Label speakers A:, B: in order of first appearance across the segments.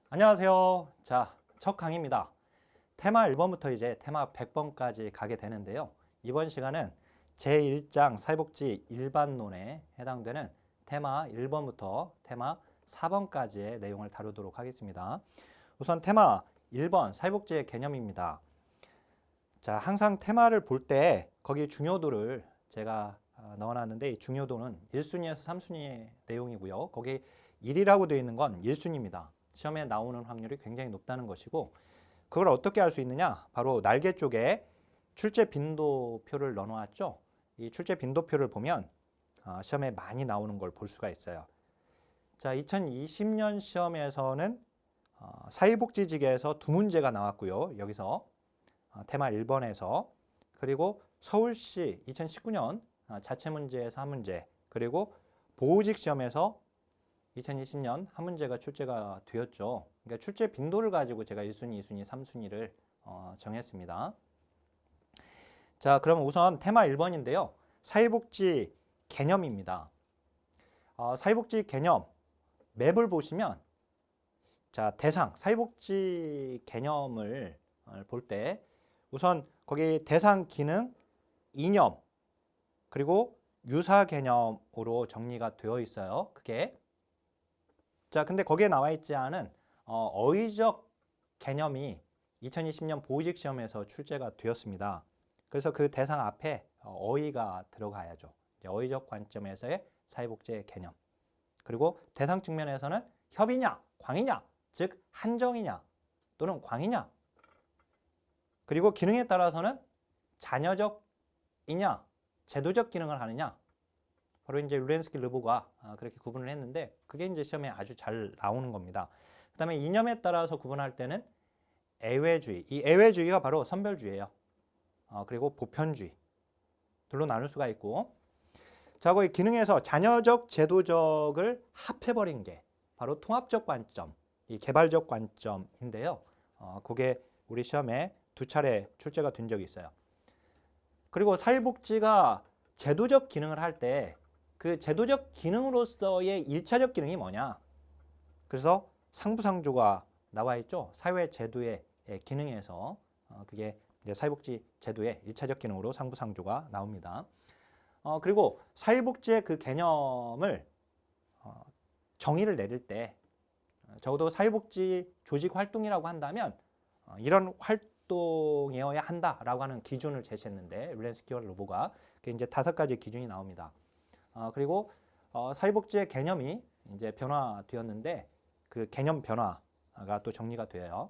A: 안녕하세요. 자, 첫 강의입니다. 테마 1번부터 이제 테마 100번까지 가게 되는데요. 이번 시간은 제1장 사회복지 일반론에 해당되는 테마 1번부터 테마 4번까지의 내용을 다루도록 하겠습니다. 우선 테마 1번 사회복지의 개념입니다. 자, 항상 테마를 볼 때 거기 중요도를 제가 넣어놨는데 이 중요도는 1순위에서 3순위의 내용이고요. 거기 1이라고 되어 있는 건 1순위입니다. 시험에 나오는 확률이 굉장히 높다는 것이고 그걸 어떻게 알 수 있느냐? 바로 날개 쪽에 출제 빈도표를 넣어놨죠. 이 출제 빈도표를 보면 시험에 많이 나오는 걸 볼 수가 있어요. 자, 2020년 시험에서는 사회복지직에서 2문제가 나왔고요. 여기서 테마 1번에서 그리고 서울시 2019년 자체 문제에서 한 문제 그리고 보호직 시험에서 2020년 한 문제가 출제가 되었죠. 그러니까 출제 빈도를 가지고 제가 1순위, 2순위, 3순위를 정했습니다. 자, 그럼 우선 테마 1번인데요. 사회복지 개념입니다. 사회복지 개념 맵을 보시면 자, 대상, 사회복지 개념을 볼 때 우선 거기 대상 기능, 이념, 그리고 유사 개념으로 정리가 되어 있어요. 그게 자, 근데 거기에 나와 있지 않은 어휘적 개념이 2020년 보호직 시험에서 출제가 되었습니다. 그래서 그 대상 앞에 어휘가 들어가야죠. 이제 어휘적 관점에서의 사회복지의 개념. 그리고 대상 측면에서는 협의냐, 광이냐, 즉 한정이냐 또는 광이냐. 그리고 기능에 따라서는 자녀적이냐, 제도적 기능을 하느냐. 바로 이제 룰렌스키 르보가 그렇게 구분을 했는데 그게 이제 시험에 아주 잘 나오는 겁니다. 그다음에 이념에 따라서 구분할 때는 애외주의, 이 애외주의가 바로 선별주의예요. 그리고 보편주의 둘로 나눌 수가 있고 자, 거기 기능에서 자녀적, 제도적을 합해버린 게 바로 통합적 관점, 이 개발적 관점인데요. 그게 우리 시험에 2차례 출제가 된 적이 있어요. 그리고 사회복지가 제도적 기능을 할 때 그 제도적 기능으로서의 1차적 기능이 뭐냐? 그래서 상부상조가 나와 있죠. 사회 제도의 기능에서 그게 이제 사회복지 제도의 1차적 기능으로 상부상조가 나옵니다. 그리고 사회복지의 그 개념을 정의를 내릴 때 적어도 사회복지 조직 활동이라고 한다면 이런 활동이어야 한다라고 하는 기준을 제시했는데 룰렌스키와 르보가 이제 5가지 기준이 나옵니다. 그리고 사회복지의 개념이 이제 변화되었는데 그 개념 변화가 또 정리가 돼요.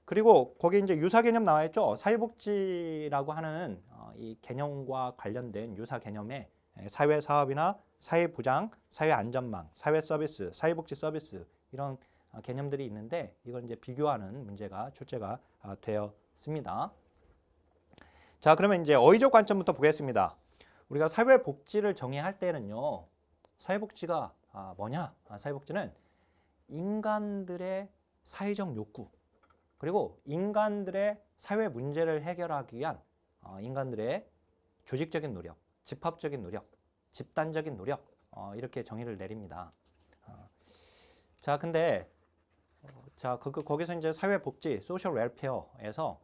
A: 그리고 거기 이제 유사 개념 나와 있죠. 사회복지라고 하는 이 개념과 관련된 유사 개념에 사회 사업이나 사회 보장, 사회 안전망, 사회 서비스, 사회복지 서비스 이런 개념들이 있는데 이걸 이제 비교하는 문제가 출제가 되었습니다. 자, 그러면 이제 어휘적 관점부터 보겠습니다. 우리가 사회복지를 정의할 때는요. 사회복지가 뭐냐? 사회복지는 인간들의 사회적 욕구 그리고 인간들의 사회 문제를 해결하기 위한 인간들의 조직적인 노력, 집합적인 노력, 집단적인 노력 이렇게 정의를 내립니다. 자, 근데 자, 거기서 이제 사회복지, 소셜 웰페어에서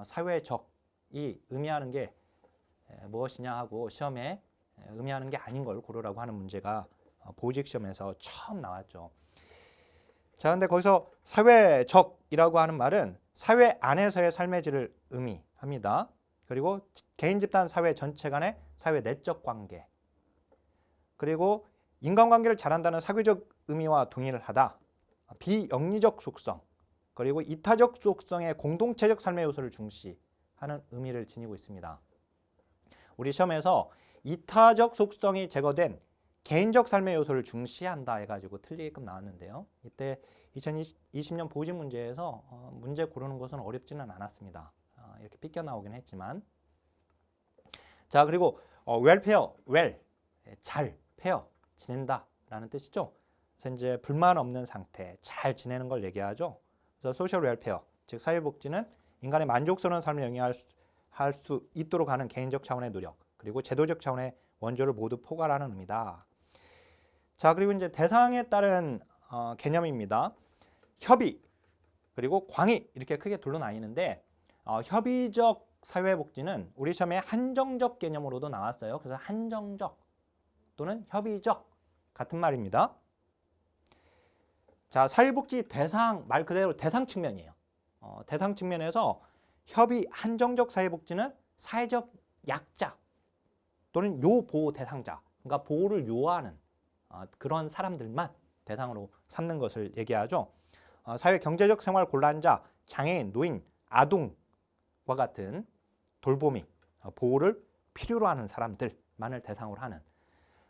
A: 사회적이 의미하는 게 무엇이냐 하고 시험에 의미하는 게 아닌 걸 고르라고 하는 문제가 보직 시험에서 처음 나왔죠. 자, 근데 거기서 사회적이라고 하는 말은 사회 안에서의 삶의 질을 의미합니다. 그리고 개인 집단 사회 전체 간의 사회 내적 관계 그리고 인간관계를 잘한다는 사회적 의미와 동의를 하다. 비영리적 속성 그리고 이타적 속성의 공동체적 삶의 요소를 중시하는 의미를 지니고 있습니다. 우리 시험에서 이타적 속성이 제거된 개인적 삶의 요소를 중시한다 해가지고 틀리게끔 나왔는데요. 이때 2020년 보직 문제에서 문제 고르는 것은 어렵지는 않았습니다. 이렇게 삐껴 나오긴 했지만 자, 그리고 웰페어, 잘, 페어, 지낸다 라는 뜻이죠. 그래서 이제 불만 없는 상태, 잘 지내는 걸 얘기하죠. 그래서 소셜 웰페어, 즉 사회복지는 인간의 만족스러운 삶을 영위할 수 있도록 하는 개인적 차원의 노력 그리고 제도적 차원의 원조를 모두 포괄하는 의미다. 자, 그리고 이제 대상에 따른 개념입니다. 협의, 그리고 광의 이렇게 크게 둘로 나뉘는데 협의적 사회복지는 우리 시험에 한정적 개념으로도 나왔어요. 그래서 한정적 또는 협의적 같은 말입니다. 자, 사회복지 대상 말 그대로 대상 측면이에요. 대상 측면에서 협의 한정적 사회복지는 사회적 약자 또는 요보호 대상자, 그러니까 보호를 요하는 그런 사람들만 대상으로 삼는 것을 얘기하죠. 사회 경제적 생활 곤란자, 장애인, 노인, 아동과 같은 돌보미, 보호를 필요로 하는 사람들만을 대상으로 하는.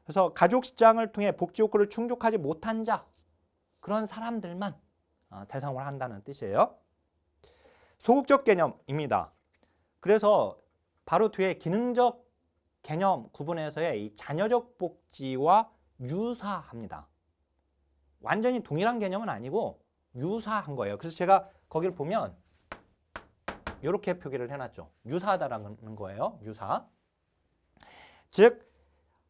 A: 그래서 가족 시장을 통해 복지 욕구를 충족하지 못한 자, 그런 사람들만 대상으로 한다는 뜻이에요. 소극적 개념입니다. 그래서 바로 뒤에 기능적 개념 구분에서의 이 자녀적 복지와 유사합니다. 완전히 동일한 개념은 아니고 유사한 거예요. 그래서 제가 거기를 보면 이렇게 표기를 해놨죠. 유사하다라는 거예요. 유사. 즉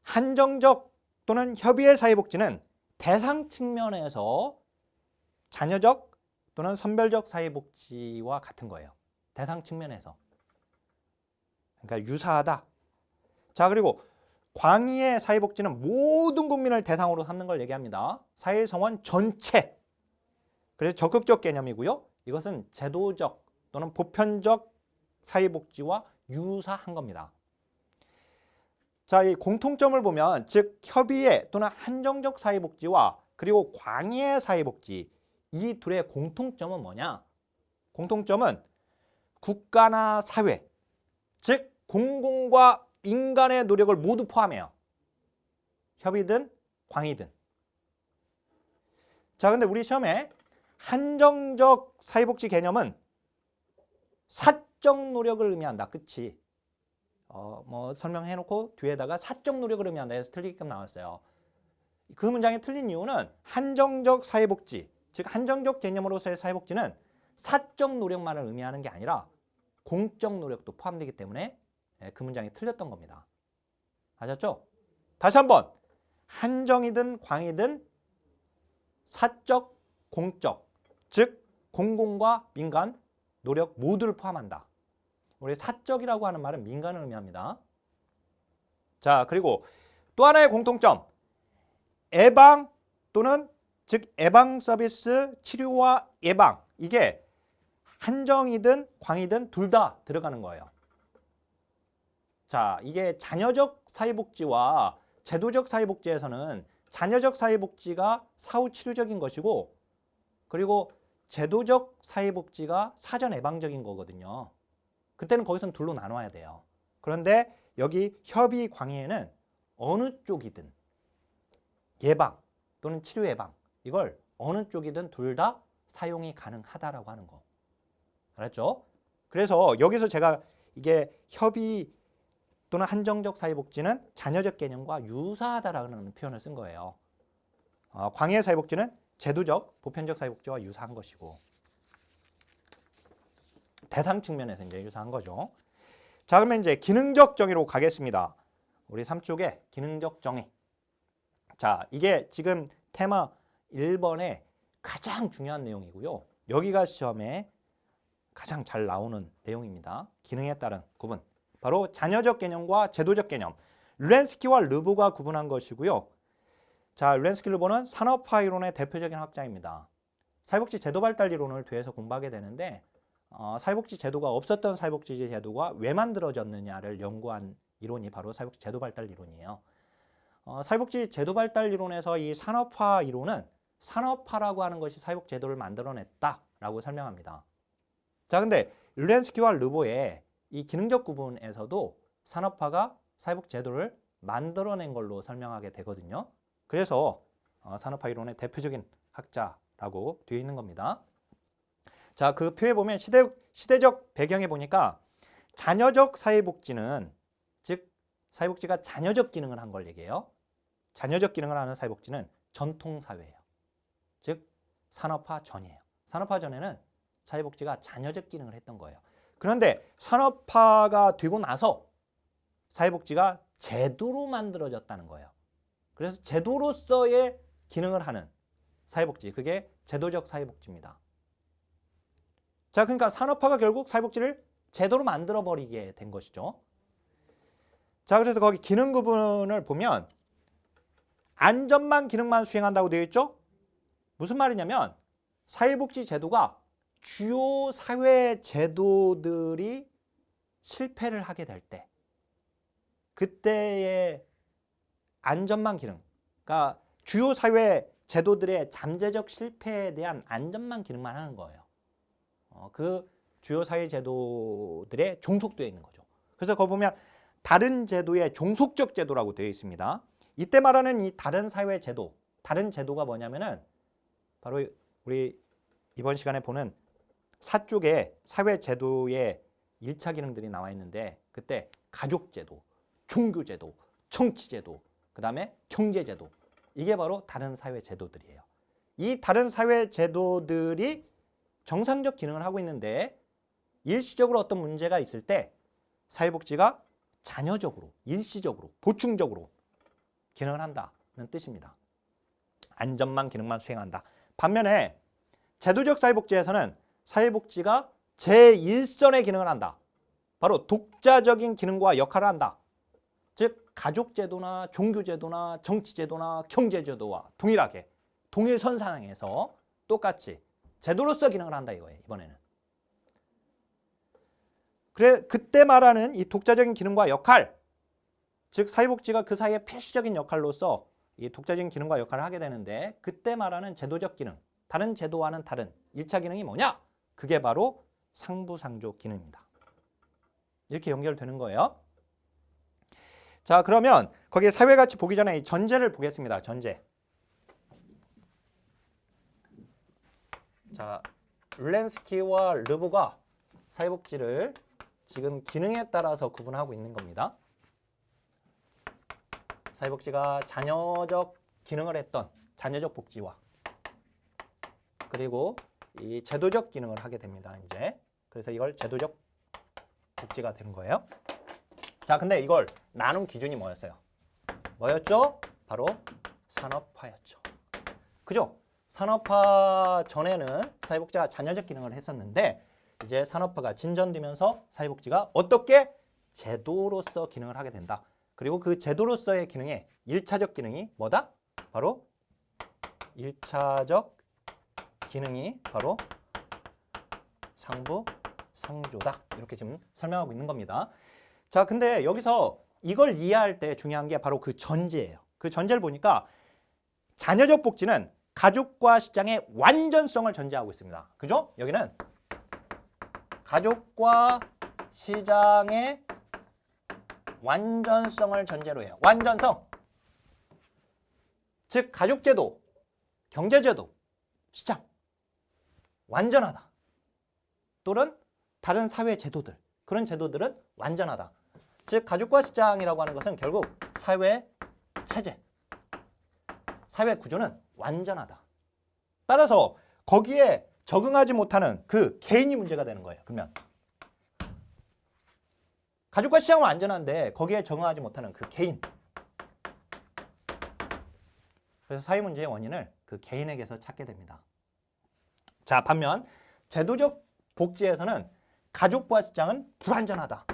A: 한정적 또는 협의의 사회복지는 대상 측면에서 자녀적 또는 선별적 사회복지와 같은 거예요. 대상 측면에서. 그러니까 유사하다. 자, 그리고 광의의 사회복지는 모든 국민을 대상으로 삼는 걸 얘기합니다. 사회성원 전체. 그래서 적극적 개념이고요. 이것은 제도적 또는 보편적 사회복지와 유사한 겁니다. 자, 이 공통점을 보면 즉 협의의 또는 한정적 사회복지와 그리고 광의의 사회복지 이 둘의 공통점은 뭐냐? 공통점은 국가나 사회, 즉 공공과 인간의 노력을 모두 포함해요. 협의든 광의든. 자, 근데 우리 시험에 한정적 사회복지 개념은 사적 노력을 의미한다. 그치? 뭐 설명해놓고 뒤에다가 사적 노력을 의미한다 해서 틀리게끔 나왔어요. 그 문장이 틀린 이유는 한정적 사회복지, 즉 한정적 개념으로서의 사회복지는 사적 노력만을 의미하는 게 아니라 공적 노력도 포함되기 때문에 그 문장이 틀렸던 겁니다. 아셨죠? 다시 한번 한정이든 광이든 사적, 공적, 즉 공공과 민간 노력 모두를 포함한다. 우리 사적이라고 하는 말은 민간을 의미합니다. 자, 그리고 또 하나의 공통점, 예방 또는 즉 예방 서비스, 치료와 예방 이게 한정이든 광이든 둘 다 들어가는 거예요. 자, 이게 자녀적 사회복지와 제도적 사회복지에서는 자녀적 사회복지가 사후 치료적인 것이고 그리고 제도적 사회복지가 사전 예방적인 거거든요. 그때는 거기서는 둘로 나눠야 돼요. 그런데 여기 협의 광의에는 어느 쪽이든 예방 또는 치료 예방 이걸 어느 쪽이든 둘 다 사용이 가능하다라고 하는 거. 알았죠? 그래서 여기서 제가 이게 협의 또는 한정적 사회복지는 자녀적 개념과 유사하다라는 표현을 쓴 거예요. 광의의 사회복지는 제도적, 보편적 사회복지와 유사한 것이고 대상 측면에서 이제 유사한 거죠. 자, 그러면 이제 기능적 정의로 가겠습니다. 우리 3쪽에 기능적 정의. 자, 이게 지금 테마 1번의 가장 중요한 내용이고요. 여기가 시험에 가장 잘 나오는 내용입니다. 기능에 따른 구분. 바로 자녀적 개념과 제도적 개념. 르렌스키와 르보가 구분한 것이고요. 자, 르렌스키 르보는 산업화 이론의 대표적인 학자입니다. 사회복지 제도 발달 이론을 뒤에서 공부하게 되는데 사회복지 제도가 없었던 사회복지 제도가 왜 만들어졌느냐를 연구한 이론이 바로 사회복지 제도 발달 이론이에요. 사회복지 제도 발달 이론에서 이 산업화 이론은 산업화라고 하는 것이 사회복지 제도를 만들어냈다라고 설명합니다. 자, 근데 르렌스키와 르보의 이 기능적 구분에서도 산업화가 사회복지 제도를 만들어낸 걸로 설명하게 되거든요. 그래서 산업화 이론의 대표적인 학자라고 되어 있는 겁니다. 자, 그 표에 보면 시대적 배경에 보니까 자녀적 사회복지는 즉 사회복지가 자녀적 기능을 한 걸 얘기해요. 자녀적 기능을 하는 사회복지는 전통사회예요. 즉 산업화 전이에요. 산업화 전에는 사회복지가 자녀적 기능을 했던 거예요. 그런데 산업화가 되고 나서 사회복지가 제도로 만들어졌다는 거예요. 그래서 제도로서의 기능을 하는 사회복지. 그게 제도적 사회복지입니다. 자, 그러니까 산업화가 결국 사회복지를 제도로 만들어버리게 된 것이죠. 자, 그래서 거기 기능 구분을 보면 안전만 기능만 수행한다고 되어 있죠. 무슨 말이냐면 사회복지 제도가 주요 사회 제도들이 실패를 하게 될 때 그때의 안전망 기능, 그러니까 주요 사회 제도들의 잠재적 실패에 대한 안전망 기능만 하는 거예요. 그 주요 사회 제도들에 종속되어 있는 거죠. 그래서 거기 보면 다른 제도의 종속적 제도라고 되어 있습니다. 이때 말하는 이 다른 사회 제도, 다른 제도가 뭐냐면은 바로 우리 이번 시간에 보는 4쪽에 사회 제도의 1차 기능들이 나와 있는데 그때 가족제도, 종교제도, 정치제도, 그 다음에 경제제도, 이게 바로 다른 사회 제도들이에요. 이 다른 사회 제도들이 정상적 기능을 하고 있는데 일시적으로 어떤 문제가 있을 때 사회복지가 잔여적으로, 일시적으로, 보충적으로 기능을 한다는 뜻입니다. 안전만 기능만 수행한다. 반면에 제도적 사회복지에서는 사회복지가 제1선의 기능을 한다. 바로 독자적인 기능과 역할을 한다. 즉 가족제도나 종교제도나 정치제도나 경제제도와 동일하게 동일선상에서 똑같이 제도로서 기능을 한다 이거예요. 이번에는. 그래 그때 말하는 이 독자적인 기능과 역할, 즉 사회복지가 그 사이에 필수적인 역할로서 이 독자적인 기능과 역할을 하게 되는데 그때 말하는 제도적 기능, 다른 제도와는 다른 1차 기능이 뭐냐? 그게 바로 상부상조 기능입니다. 이렇게 연결되는 거예요. 자, 그러면 거기에 사회가치 보기 전에 이 전제를 보겠습니다. 전제. 자, 룰렌스키와 르보가 사회복지를 지금 기능에 따라서 구분하고 있는 겁니다. 사회복지가 잔여적 기능을 했던 잔여적 복지와 그리고 이 제도적 기능을 하게 됩니다. 이제 그래서 이걸 제도적 복지가 되는 거예요. 자, 근데 이걸 나눈 기준이 뭐였어요? 뭐였죠? 바로 산업화였죠. 그죠? 산업화 전에는 사회복지가 잔여적 기능을 했었는데 이제 산업화가 진전되면서 사회복지가 어떻게 제도로서 기능을 하게 된다. 그리고 그 제도로서의 기능의 1차적 기능이 뭐다? 바로 1차적 기능이 바로 상부 상조다. 이렇게 지금 설명하고 있는 겁니다. 자, 근데 여기서 이걸 이해할 때 중요한 게 바로 그 전제예요. 그 전제를 보니까 잔여적 복지는 가족과 시장의 완전성을 전제하고 있습니다. 그죠? 여기는 가족과 시장의 완전성을 전제로 해요. 완전성. 즉 가족제도, 경제제도, 시장 완전하다. 또는 다른 사회 제도들, 그런 제도들은 완전하다. 즉 가족과 시장이라고 하는 것은 결국 사회 체제, 사회 구조는 완전하다. 따라서 거기에 적응하지 못하는 그 개인이 문제가 되는 거예요. 그러면 가족과 시장은 완전한데 거기에 적응하지 못하는 그 개인. 그래서 사회 문제의 원인을 그 개인에게서 찾게 됩니다. 자, 반면 제도적 복지에서는 가족과 시장은 불완전하다.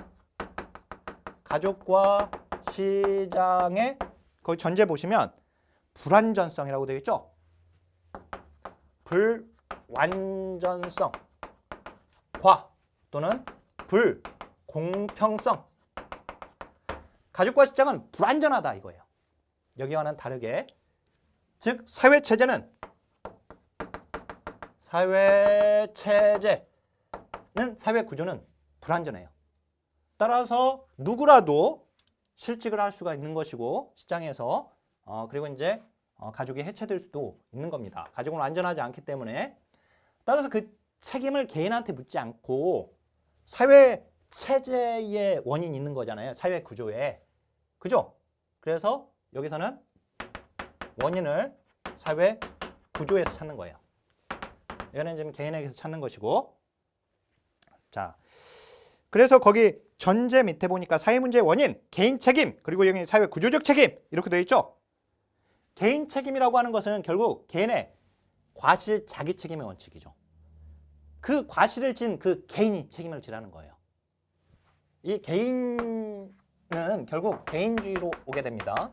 A: 가족과 시장의 거기 전제 보시면 불완전성이라고 되어 있죠. 불완전성과 또는 불공평성. 가족과 시장은 불완전하다 이거예요. 여기와는 다르게 즉 사회체제는 사회 구조는 불완전해요. 따라서 누구라도 실직을 할 수가 있는 것이고 시장에서 그리고 이제 가족이 해체될 수도 있는 겁니다. 가족은 완전하지 않기 때문에 따라서 그 책임을 개인한테 묻지 않고 사회 체제의 원인이 있는 거잖아요. 사회 구조에. 그죠? 그래서 여기서는 원인을 사회 구조에서 찾는 거예요. 이거는 지금 개인에게서 찾는 것이고. 자, 그래서 거기 전제 밑에 보니까 사회 문제의 원인, 개인 책임, 그리고 여기 사회 구조적 책임 이렇게 되어 있죠. 개인 책임이라고 하는 것은 결국 개인의 과실 자기 책임의 원칙이죠. 그 과실을 진 그 개인이 책임을 지라는 거예요. 이 개인은 결국 개인주의로 오게 됩니다.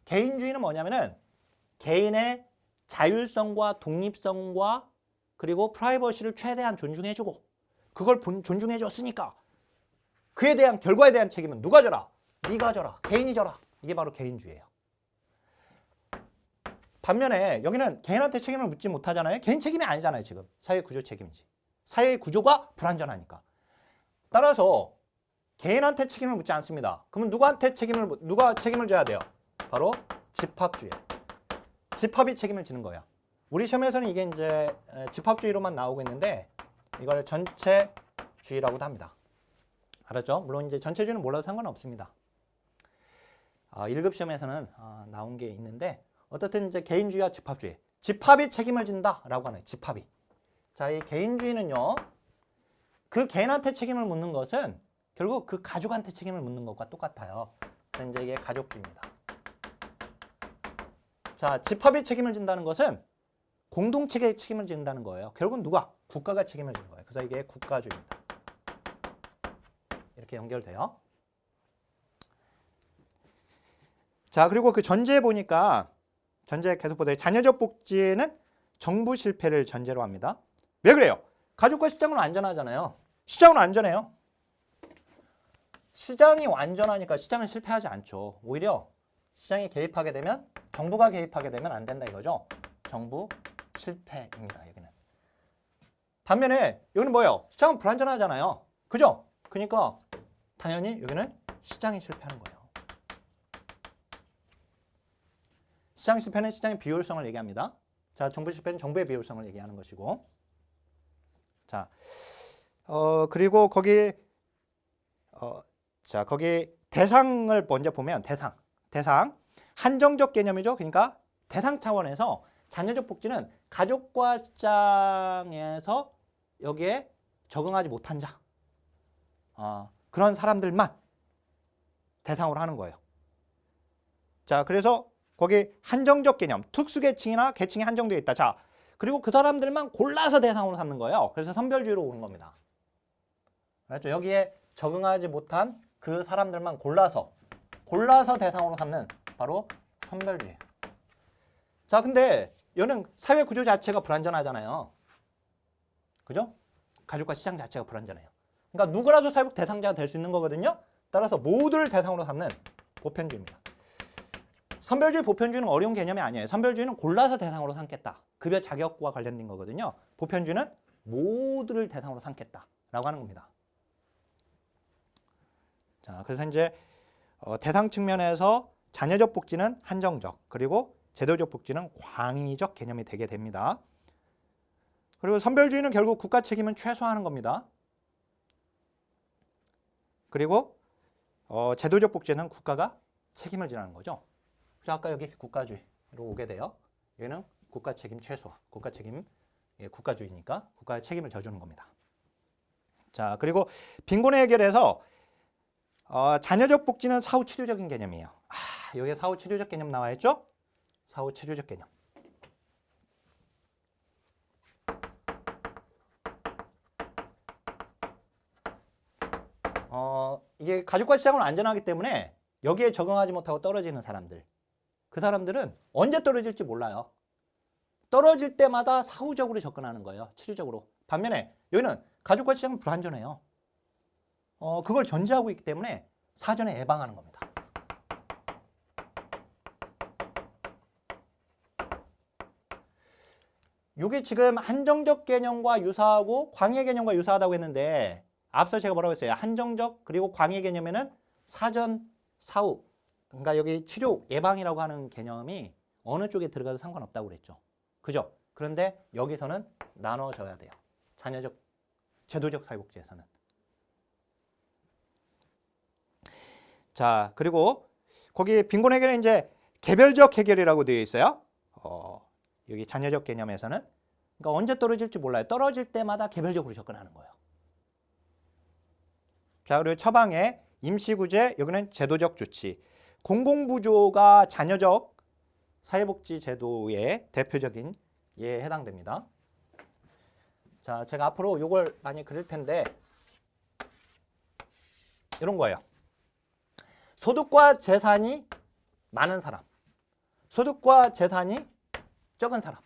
A: 개인주의는 뭐냐면은 개인의 자율성과 독립성과 그리고 프라이버시를 최대한 존중해주고 그걸 존중해줬으니까 그에 대한 결과에 대한 책임은 누가 져라? 네가 져라. 개인이 져라. 이게 바로 개인주의예요. 반면에 여기는 개인한테 책임을 묻지 못하잖아요. 개인 책임이 아니잖아요. 지금 사회 구조 책임이지. 사회 구조가 불완전하니까. 따라서 개인한테 책임을 묻지 않습니다. 그러면 누가 책임을 져야 돼요? 바로 집합주의. 집합이 책임을 지는 거예요. 우리 시험에서는 이게 이제 집합주의로만 나오고 있는데 이걸 전체주의라고도 합니다. 알았죠? 물론 이제 전체주의는 몰라도 상관없습니다. 1급 시험에서는 나온 게 있는데 어떻든 이제 개인주의와 집합주의. 집합이 책임을 진다라고 하는 집합이. 자, 이 개인주의는요. 그 개인한테 책임을 묻는 것은 결국 그 가족한테 책임을 묻는 것과 똑같아요. 그래서 이제 이게 가족주의입니다. 자, 집합이 책임을 진다는 것은 공동체가 책임을 진다는 거예요. 결국은 누가? 국가가 책임을 지는 거예요. 그래서 이게 국가주의입니다. 이렇게 연결돼요. 자, 그리고 그 전제에 보니까 전제 계속 보더니 자녀적 복지는 정부 실패를 전제로 합니다. 왜 그래요? 가족과 시장은 안전하잖아요. 시장은 안전해요. 시장이 완전하니까 시장은 실패하지 않죠. 오히려 시장이 개입하게 되면 정부가 개입하게 되면 안 된다 이거죠. 정부 실패입니다. 여기는. 반면에 여기는 뭐예요? 시장은 불안전하잖아요. 그죠? 그러니까 당연히 여기는 시장이 실패하는 거예요. 시장 실패는 시장의 비효율성을 얘기합니다. 자, 정부 실패는 정부의 비효율성을 얘기하는 것이고. 자, 그리고 거기 거기 대상을 먼저 보면 대상 한정적 개념이죠. 그러니까 대상 차원에서 자녀적 복지는 가족과 시장에서 여기에 적응하지 못한 자 그런 사람들만 대상으로 하는 거예요. 자, 그래서 거기 한정적 개념, 특수계층이나 계층이 한정되어 있다. 자, 그리고 그 사람들만 골라서 대상으로 삼는 거예요. 그래서 선별주의로 오는 겁니다. 알았죠? 여기에 적응하지 못한 그 사람들만 골라서 대상으로 삼는 바로 선별주의. 자, 근데 여기는 사회 구조 자체가 불안전하잖아요. 그죠? 가족과 시장 자체가 불안전해요. 그러니까 누구라도 사회 대상자가 될 수 있는 거거든요. 따라서 모두를 대상으로 삼는 보편주의입니다. 선별주의, 보편주의는 어려운 개념이 아니에요. 선별주의는 골라서 대상으로 삼겠다. 급여 자격과 관련된 거거든요. 보편주의는 모두를 대상으로 삼겠다라고 하는 겁니다. 자, 그래서 이제 대상 측면에서 자녀적 복지는 한정적, 그리고 제도적 복지는 광의적 개념이 되게 됩니다. 그리고 선별주의는 결국 국가 책임은 최소화하는 겁니다. 그리고 제도적 복지는 국가가 책임을 지라는 거죠. 그래서 아까 여기 국가주의로 오게 돼요. 여기는 국가 책임 최소화, 국가 책임, 국가주의니까 국가의 책임을 져주는 겁니다. 자, 그리고 빈곤의 해결에서 자녀적 복지는 사후 치료적인 개념이에요. 여기에 사후 치료적 개념 나와 있죠? 사후 치료적 개념. 이게 가족과 시장은 안전하기 때문에 여기에 적응하지 못하고 떨어지는 사람들. 그 사람들은 언제 떨어질지 몰라요. 떨어질 때마다 사후적으로 접근하는 거예요. 치료적으로. 반면에 여기는 가족과 시장은 불안전해요. 그걸 전제하고 있기 때문에 사전에 예방하는 겁니다. 이게 지금 한정적 개념과 유사하고 광의 개념과 유사하다고 했는데 앞서 제가 뭐라고 했어요? 한정적 그리고 광의 개념에는 사전, 사후 그러니까 여기 치료, 예방이라고 하는 개념이 어느 쪽에 들어가도 상관없다고 그랬죠. 그죠? 그런데 여기서는 나눠져야 돼요. 자녀적, 제도적 사회복지에서는. 자, 그리고 거기 빈곤 해결은 이제 개별적 해결이라고 되어 있어요. 여기 자녀적 개념에서는. 그러니까 언제 떨어질지 몰라요. 떨어질 때마다 개별적으로 접근하는 거예요. 자, 그리고 처방에 임시구제, 여기는 제도적 조치. 공공부조가 자녀적 사회복지제도의 대표적인 예에 해당됩니다. 자, 제가 앞으로 이걸 많이 그릴 텐데 이런 거예요. 소득과 재산이 많은 사람, 소득과 재산이 적은 사람.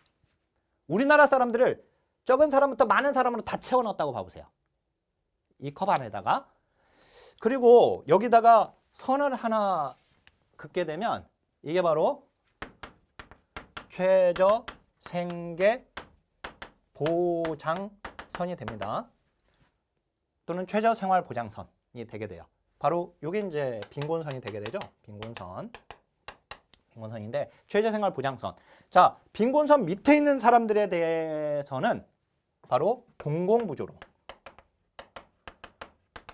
A: 우리나라 사람들을 적은 사람부터 많은 사람으로 다 채워넣었다고 봐보세요. 이 컵 안에다가. 그리고 여기다가 선을 하나 긋게 되면 이게 바로 최저 생계 보장선이 됩니다. 또는 최저 생활 보장선이 되게 돼요. 바로 이게 이제 빈곤선이 되게 되죠. 빈곤선인데 최저 생활 보장선. 자, 빈곤선 밑에 있는 사람들에 대해서는 바로 공공부조로.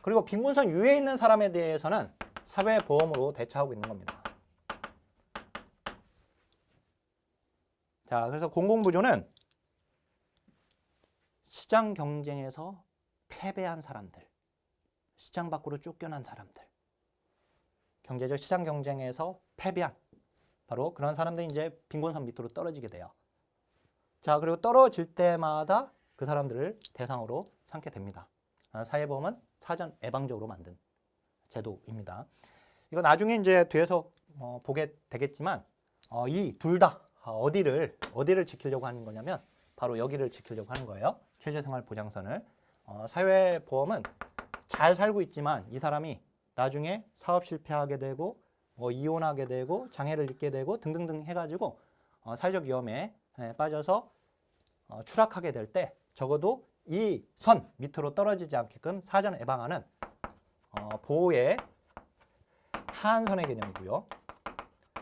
A: 그리고 빈곤선 위에 있는 사람에 대해서는 사회보험으로 대처하고 있는 겁니다. 자, 그래서 공공부조는 시장 경쟁에서 패배한 사람들, 시장 밖으로 쫓겨난 사람들, 경제적 시장 경쟁에서 패배한 바로 그런 사람들이 이제 빈곤선 밑으로 떨어지게 돼요. 자, 그리고 떨어질 때마다 그 사람들을 대상으로 삼게 됩니다. 사회보험은 사전 예방적으로 만든 제도입니다. 이거 나중에 이제 뒤에서 보게 되겠지만 이 둘 다 어디를 지키려고 하는 거냐면 바로 여기를 지키려고 하는 거예요. 최저생활보장선을. 사회보험은 잘 살고 있지만 이 사람이 나중에 사업 실패하게 되고 이혼하게 되고 장애를 입게 되고 등등등 해가지고 사회적 위험에 빠져서 추락하게 될 때 적어도 이 선 밑으로 떨어지지 않게끔 사전 예방하는 보호의 하한선의 개념이고요.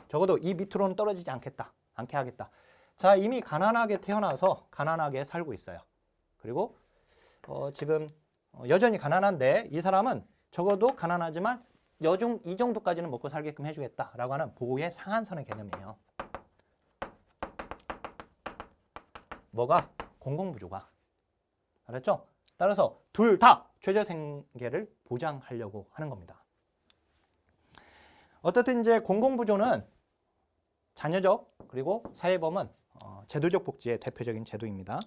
A: 적어도 이 밑으로는 떨어지지 않게 하겠다. 자, 이미 가난하게 태어나서 가난하게 살고 있어요. 그리고 지금 여전히 가난한데 이 사람은 적어도 가난하지만 이 정도까지는 먹고 살게끔 해주겠다라고 하는 보호의 상한선의 개념이에요. 뭐가? 공공부조가. 알았죠? 따라서 둘 다 최저생계를 보장하려고 하는 겁니다. 어떻든 이제 공공부조는 자녀적 그리고 사회보험은 제도적 복지의 대표적인 제도입니다.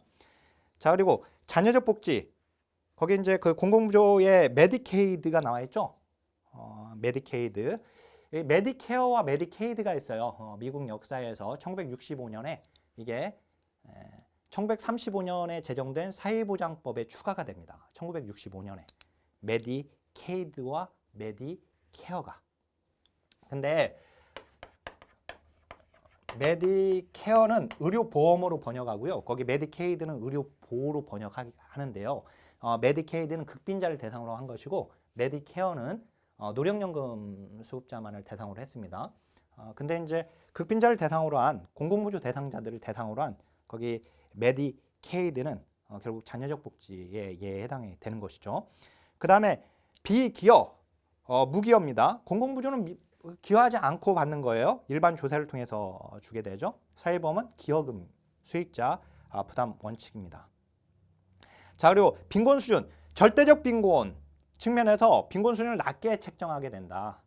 A: 자, 그리고 자녀적 복지 거기 이제 그 공공부조에 메디케이드가 나와 있죠. 메디케이드. 메디케어와 메디케이드가 있어요. 미국 역사에서 1965년에 이게 1935년에 제정된 사회보장법에 추가가 됩니다. 1965년에 메디케이드와 메디케어가. 근데 메디케어는 의료보험으로 번역하고요. 거기 메디케이드는 의료보호로 번역하는데요. 메디케이드는 극빈자를 대상으로 한 것이고 메디케어는 노령연금 수급자만을 대상으로 했습니다. 근데 이제 극빈자를 대상으로 한 공공부조 대상자들을 대상으로 한 거기 메디케이드는 결국 자녀적 복지에 해당이 되는 것이죠. 그 다음에 비기여, 무기여입니다. 공공부조는 기여하지 않고 받는 거예요. 일반 조세를 통해서 주게 되죠. 사회보험은 기여금 수익자 부담 원칙입니다. 자, 그리고 빈곤 수준, 절대적 빈곤 측면에서 빈곤 수준을 낮게 책정하게 된다.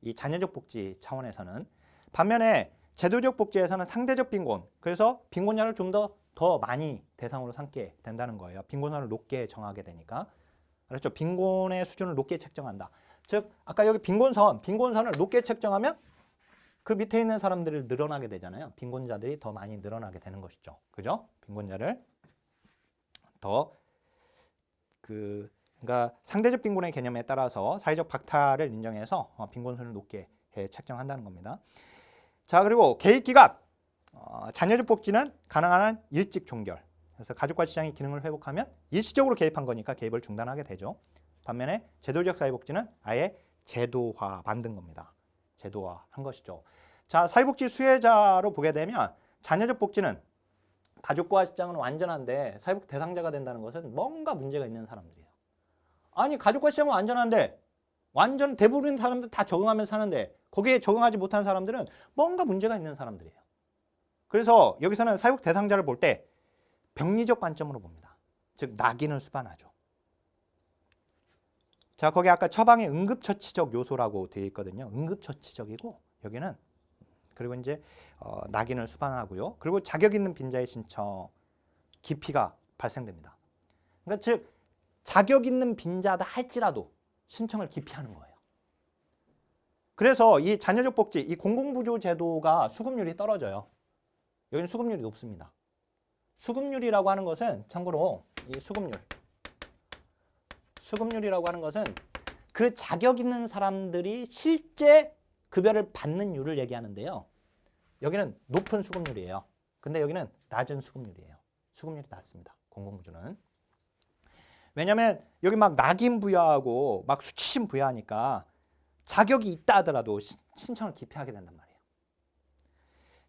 A: 이 자녀적 복지 차원에서는. 반면에 제도적 복지에서는 상대적 빈곤, 그래서 빈곤자를 좀 더 많이 대상으로 삼게 된다는 거예요. 빈곤선을 높게 정하게 되니까. 그렇죠. 빈곤의 수준을 높게 책정한다. 즉 아까 여기 빈곤선을 높게 책정하면 그 밑에 있는 사람들이 늘어나게 되잖아요. 빈곤자들이 더 많이 늘어나게 되는 것이죠. 그죠? 빈곤자를 더 그러니까 상대적 빈곤의 개념에 따라서 사회적 박탈을 인정해서 빈곤선을 높게 책정한다는 겁니다. 자, 그리고 개입 기간. 자녀적 복지는 가능한 한 일찍 종결. 그래서 가족과 시장의 기능을 회복하면 일시적으로 개입한 거니까 개입을 중단하게 되죠. 반면에 제도적 사회복지는 아예 제도화 만든 겁니다. 제도화한 것이죠. 자, 사회복지 수혜자로 보게 되면 자녀적 복지는 가족과 시장은 완전한데 사회복지 대상자가 된다는 것은 뭔가 문제가 있는 사람들이에요. 아니, 가족과 시장은 완전한데 완전 대부분 사람들 다 적응하면서 사는데 거기에 적응하지 못한 사람들은 뭔가 문제가 있는 사람들이에요. 그래서 여기서는 사회복지 대상자를 볼 때 병리적 관점으로 봅니다. 즉 낙인을 수반하죠. 자, 거기 아까 처방에 응급처치적 요소라고 되어 있거든요. 응급처치적이고 여기는 그리고 이제 낙인을 수반하고요. 그리고 자격 있는 빈자의 신청 기피가 발생됩니다. 그러니까 즉 자격 있는 빈자다 할지라도 신청을 기피하는 거예요. 그래서 이 자녀적 복지, 이 공공부조 제도가 수급률이 떨어져요. 여기는 수급률이 높습니다. 수급률이라고 하는 것은 참고로 이 수급률이라고 하는 것은 그 자격 있는 사람들이 실제 급여를 받는 율을 얘기하는데요. 여기는 높은 수급률이에요. 근데 여기는 낮은 수급률이에요. 수급률이 낮습니다. 공공부조는. 왜냐하면 여기 막 낙인 부여하고 막 수치심 부여하니까 자격이 있다 하더라도 신청을 기피하게 된단 말이에요.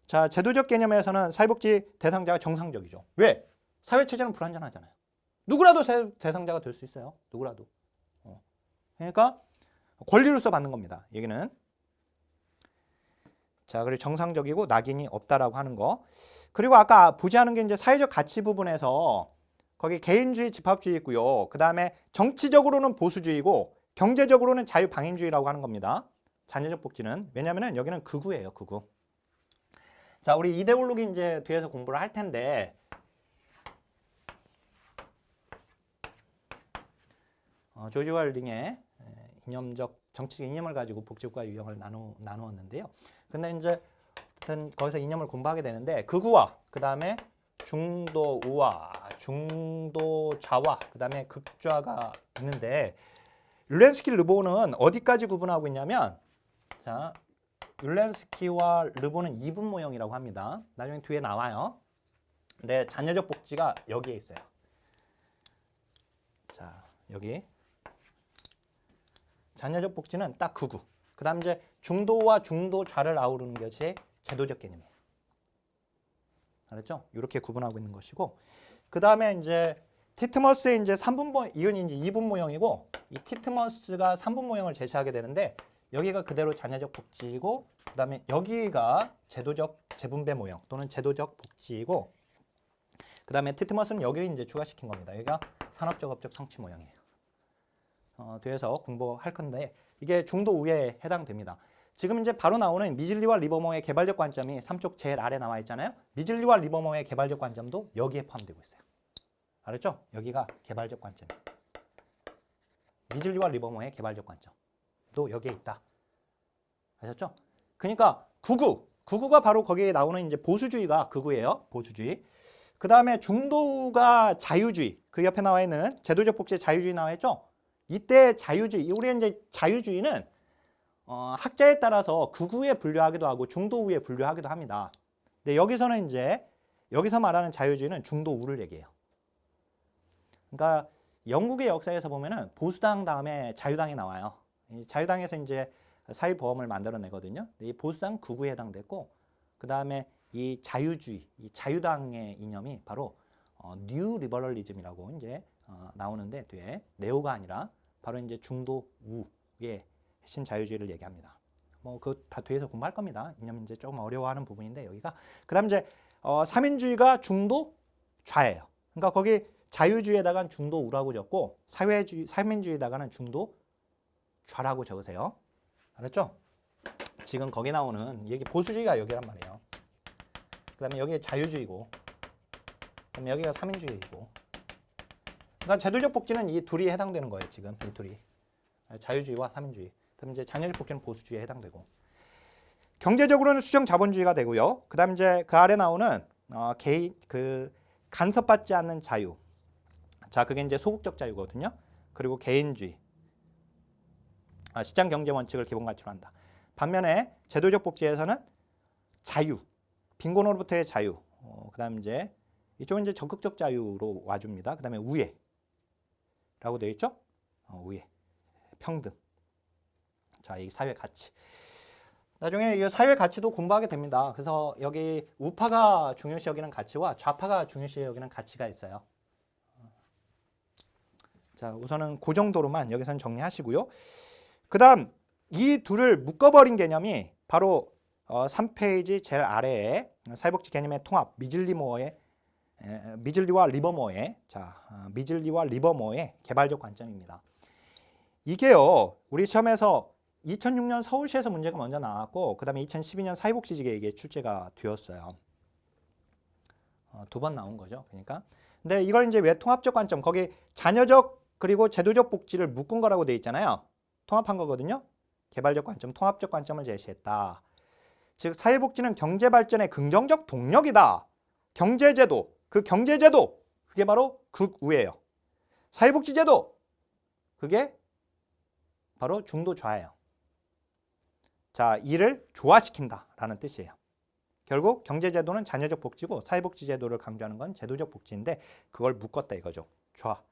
A: 자, 제도적 개념에서는 사회복지 대상자가 정상적이죠. 왜? 사회체제는 불완전하잖아요. 누구라도 대상자가 될 수 있어요. 누구라도. 그러니까 권리로서 받는 겁니다. 얘기는. 자, 그리고 정상적이고 낙인이 없다라고 하는 거. 그리고 아까 보지 않은 게 이제 사회적 가치 부분에서 거기 개인주의, 집합주의 있고요. 그 다음에 정치적으로는 보수주의고 경제적으로는 자유방임주의라고 하는 겁니다. 자녀적 복지는. 왜냐하면 여기는 극우예요. 극우. 자, 우리 이데올로기 이제 뒤에서 공부를 할 텐데 조지 월딩의 이념적 정치적 이념을 가지고 복지국가 유형을 나누었는데요. 근데 이제 거기서 이념을 공부하게 되는데 극우와 그 다음에 중도 우와, 중도 좌와, 그 다음에 극좌가 있는데 율렌스키 르보는 어디까지 구분하고 있냐면 자, 율렌스키와 르보는 이분 모형이라고 합니다. 나중에 뒤에 나와요. 근데 자녀적 복지가 여기에 있어요. 자, 여기 자녀적 복지는 딱 극우. 그 다음 이제 중도와 중도 좌를 아우르는 것이 제도적 개념이에요. 알았죠? 이렇게 구분하고 있는 것이고, 그 다음에 이제 티트머스의 이제 3분 이건 이제 2분 모형이고, 이 티트머스가 3분 모형을 제시하게 되는데 여기가 그대로 자녀적 복지이고, 그 다음에 여기가 제도적 재분배 모형 또는 제도적 복지이고, 그 다음에 티트머스는 여기를 이제 추가시킨 겁니다. 여기가 산업적 업적 성취 모형이에요. 뒤에서 공부할 건데 이게 중도 우에 해당됩니다. 지금 이제 바로 나오는 미즐리와 리버모어의 개발적 관점이 3쪽 제일 아래 나와 있잖아요. 미즐리와 리버모어의 개발적 관점도 여기에 포함되고 있어요. 알았죠? 여기가 개발적 관점이에요. 미즐리와 리버모어의 개발적 관점도 여기에 있다. 아셨죠? 그러니까 극우가 바로 거기에 나오는 이제 보수주의가 극우예요. 보수주의. 그 다음에 중도가 자유주의. 그 옆에 나와 있는 제도적 복지의 자유주의 나와 있죠? 이때 자유주의, 우리 이제 자유주의는 학자에 따라서 극우에 분류하기도 하고 중도우에 분류하기도 합니다. 근데 여기서는 이제 여기서 말하는 자유주의는 중도우를 얘기해요. 그러니까 영국의 역사에서 보면은 보수당 다음에 자유당이 나와요. 이 자유당에서 이제 사회보험을 만들어내거든요. 이 보수당 극우에 해당됐고, 그 다음에 이 자유주의, 이 자유당의 이념이 바로 뉴 리버럴리즘이라고 이제 나오는데 뒤에 네오가 아니라 바로 이제 중도 우의 신자유주의를 얘기합니다. 뭐 그 다 뒤에서 공부할 겁니다. 이념 이제 조금 어려워하는 부분인데 여기가 그다음 이제 삼인주의가 중도 좌예요. 그러니까 거기 자유주의에다가는 중도 우라고 적고 삼인주의에다가는 중도 좌라고 적으세요. 알았죠? 지금 거기 나오는 여기 보수주의가 여기란 말이에요. 그다음에 여기 자유주의고, 그다음에 여기가 삼인주의이고. 그러니까 제도적 복지는 이 둘이 해당되는 거예요. 지금 이 둘이 자유주의와 삼인주의. 그다음 이제 자녀적 복지는 보수주의에 해당되고, 경제적으로는 수정 자본주의가 되고요. 그다음 이제 그 아래 나오는 개인 간섭받지 않는 자유. 자, 그게 이제 소극적 자유거든요. 그리고 개인주의, 시장 경제 원칙을 기본 가치로 한다. 반면에 제도적 복지에서는 자유, 빈곤으로부터의 자유. 그다음 이제 이쪽은 이제 적극적 자유로 와줍니다. 그다음에 우애라고 되어 있죠. 우애, 평등. 자, 이 사회 가치. 나중에 이 사회 가치도 공부하게 됩니다. 그래서 여기 우파가 중요시 여기는 가치와 좌파가 중요시 여기는 가치가 있어요. 자, 우선은 그 정도로만 여기서는 정리하시고요. 그다음 이 둘을 묶어버린 개념이 바로 3페이지 제일 아래에 사회복지 개념의 통합 미즐리와 리버모어의 미즐리와 리버모어의 개발적 관점입니다. 이게요, 우리 시험에서 2006년 서울시에서 문제가 먼저 나왔고 그 다음에 2012년 사회복지직에 이게 출제가 되었어요. 두 번 나온 거죠. 그러니까. 근데 이걸 이제 왜 통합적 관점, 거기 자녀적 그리고 제도적 복지를 묶은 거라고 돼 있잖아요. 통합한 거거든요. 개발적 관점, 통합적 관점을 제시했다. 즉 사회복지는 경제발전의 긍정적 동력이다. 경제제도, 그 경제제도 그게 바로 극우예요. 사회복지제도 그게 바로 중도좌예요. 자, 이를 조화시킨다라는 뜻이에요. 결국 경제제도는 자녀적 복지고 사회복지제도를 강조하는 건 제도적 복지인데 그걸 묶었다 이거죠. 좌.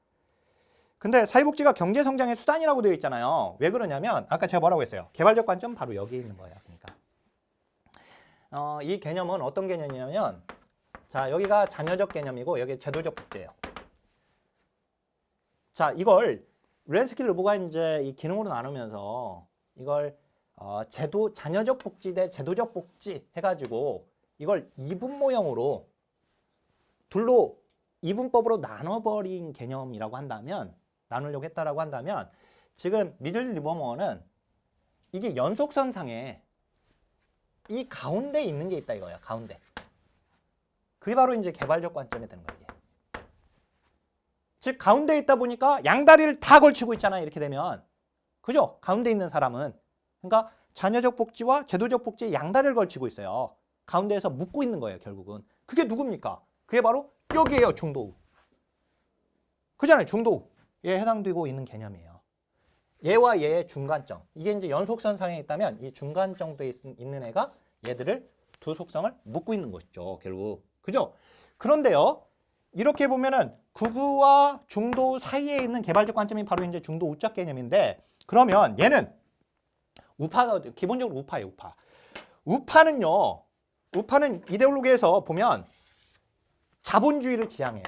A: 근데 사회복지가 경제성장의 수단이라고 되어 있잖아요. 왜 그러냐면 아까 제가 뭐라고 했어요. 개발적 관점은 바로 여기에 있는 거예요. 그러니까 이 개념은 어떤 개념이냐면 자, 여기가 자녀적 개념이고 여기 제도적 복지예요. 자, 이걸 르렌스키 르보가 이제 이 기능으로 나누면서 이걸 자녀적 복지 대 제도적 복지 해가지고 이걸 이분 모형으로 둘로 이분법으로 나눠버린 개념이라고 한다면 나누려고 했다라고 한다면 지금 미들 리버머는 이게 연속선상에 이 가운데 있는 게 있다 이거예요. 가운데. 그게 바로 이제 개발적 관점이 되는 거예요. 즉 가운데 있다 보니까 양다리를 다 걸치고 있잖아요. 이렇게 되면. 그죠? 가운데 있는 사람은. 그러니까 자녀적 복지와 제도적 복지의 양다리를 걸치고 있어요. 가운데에서 묶고 있는 거예요. 결국은. 그게 누굽니까? 그게 바로 여기에요. 중도우. 그잖아요. 중도우에 해당되고 있는 개념이에요. 얘와 얘의 중간점. 이게 이제 연속선상에 있다면 이 중간점도에 있는 애가 얘들을 두 속성을 묶고 있는 것이죠. 결국. 그죠? 그런데요. 이렇게 보면은 극우와 중도 사이에 있는 개발적 관점이 바로 이제 중도 우적 개념인데 그러면 얘는 우파가 기본적으로 우파예요. 우파. 우파는 이데올로기에서 보면 자본주의를 지향해요.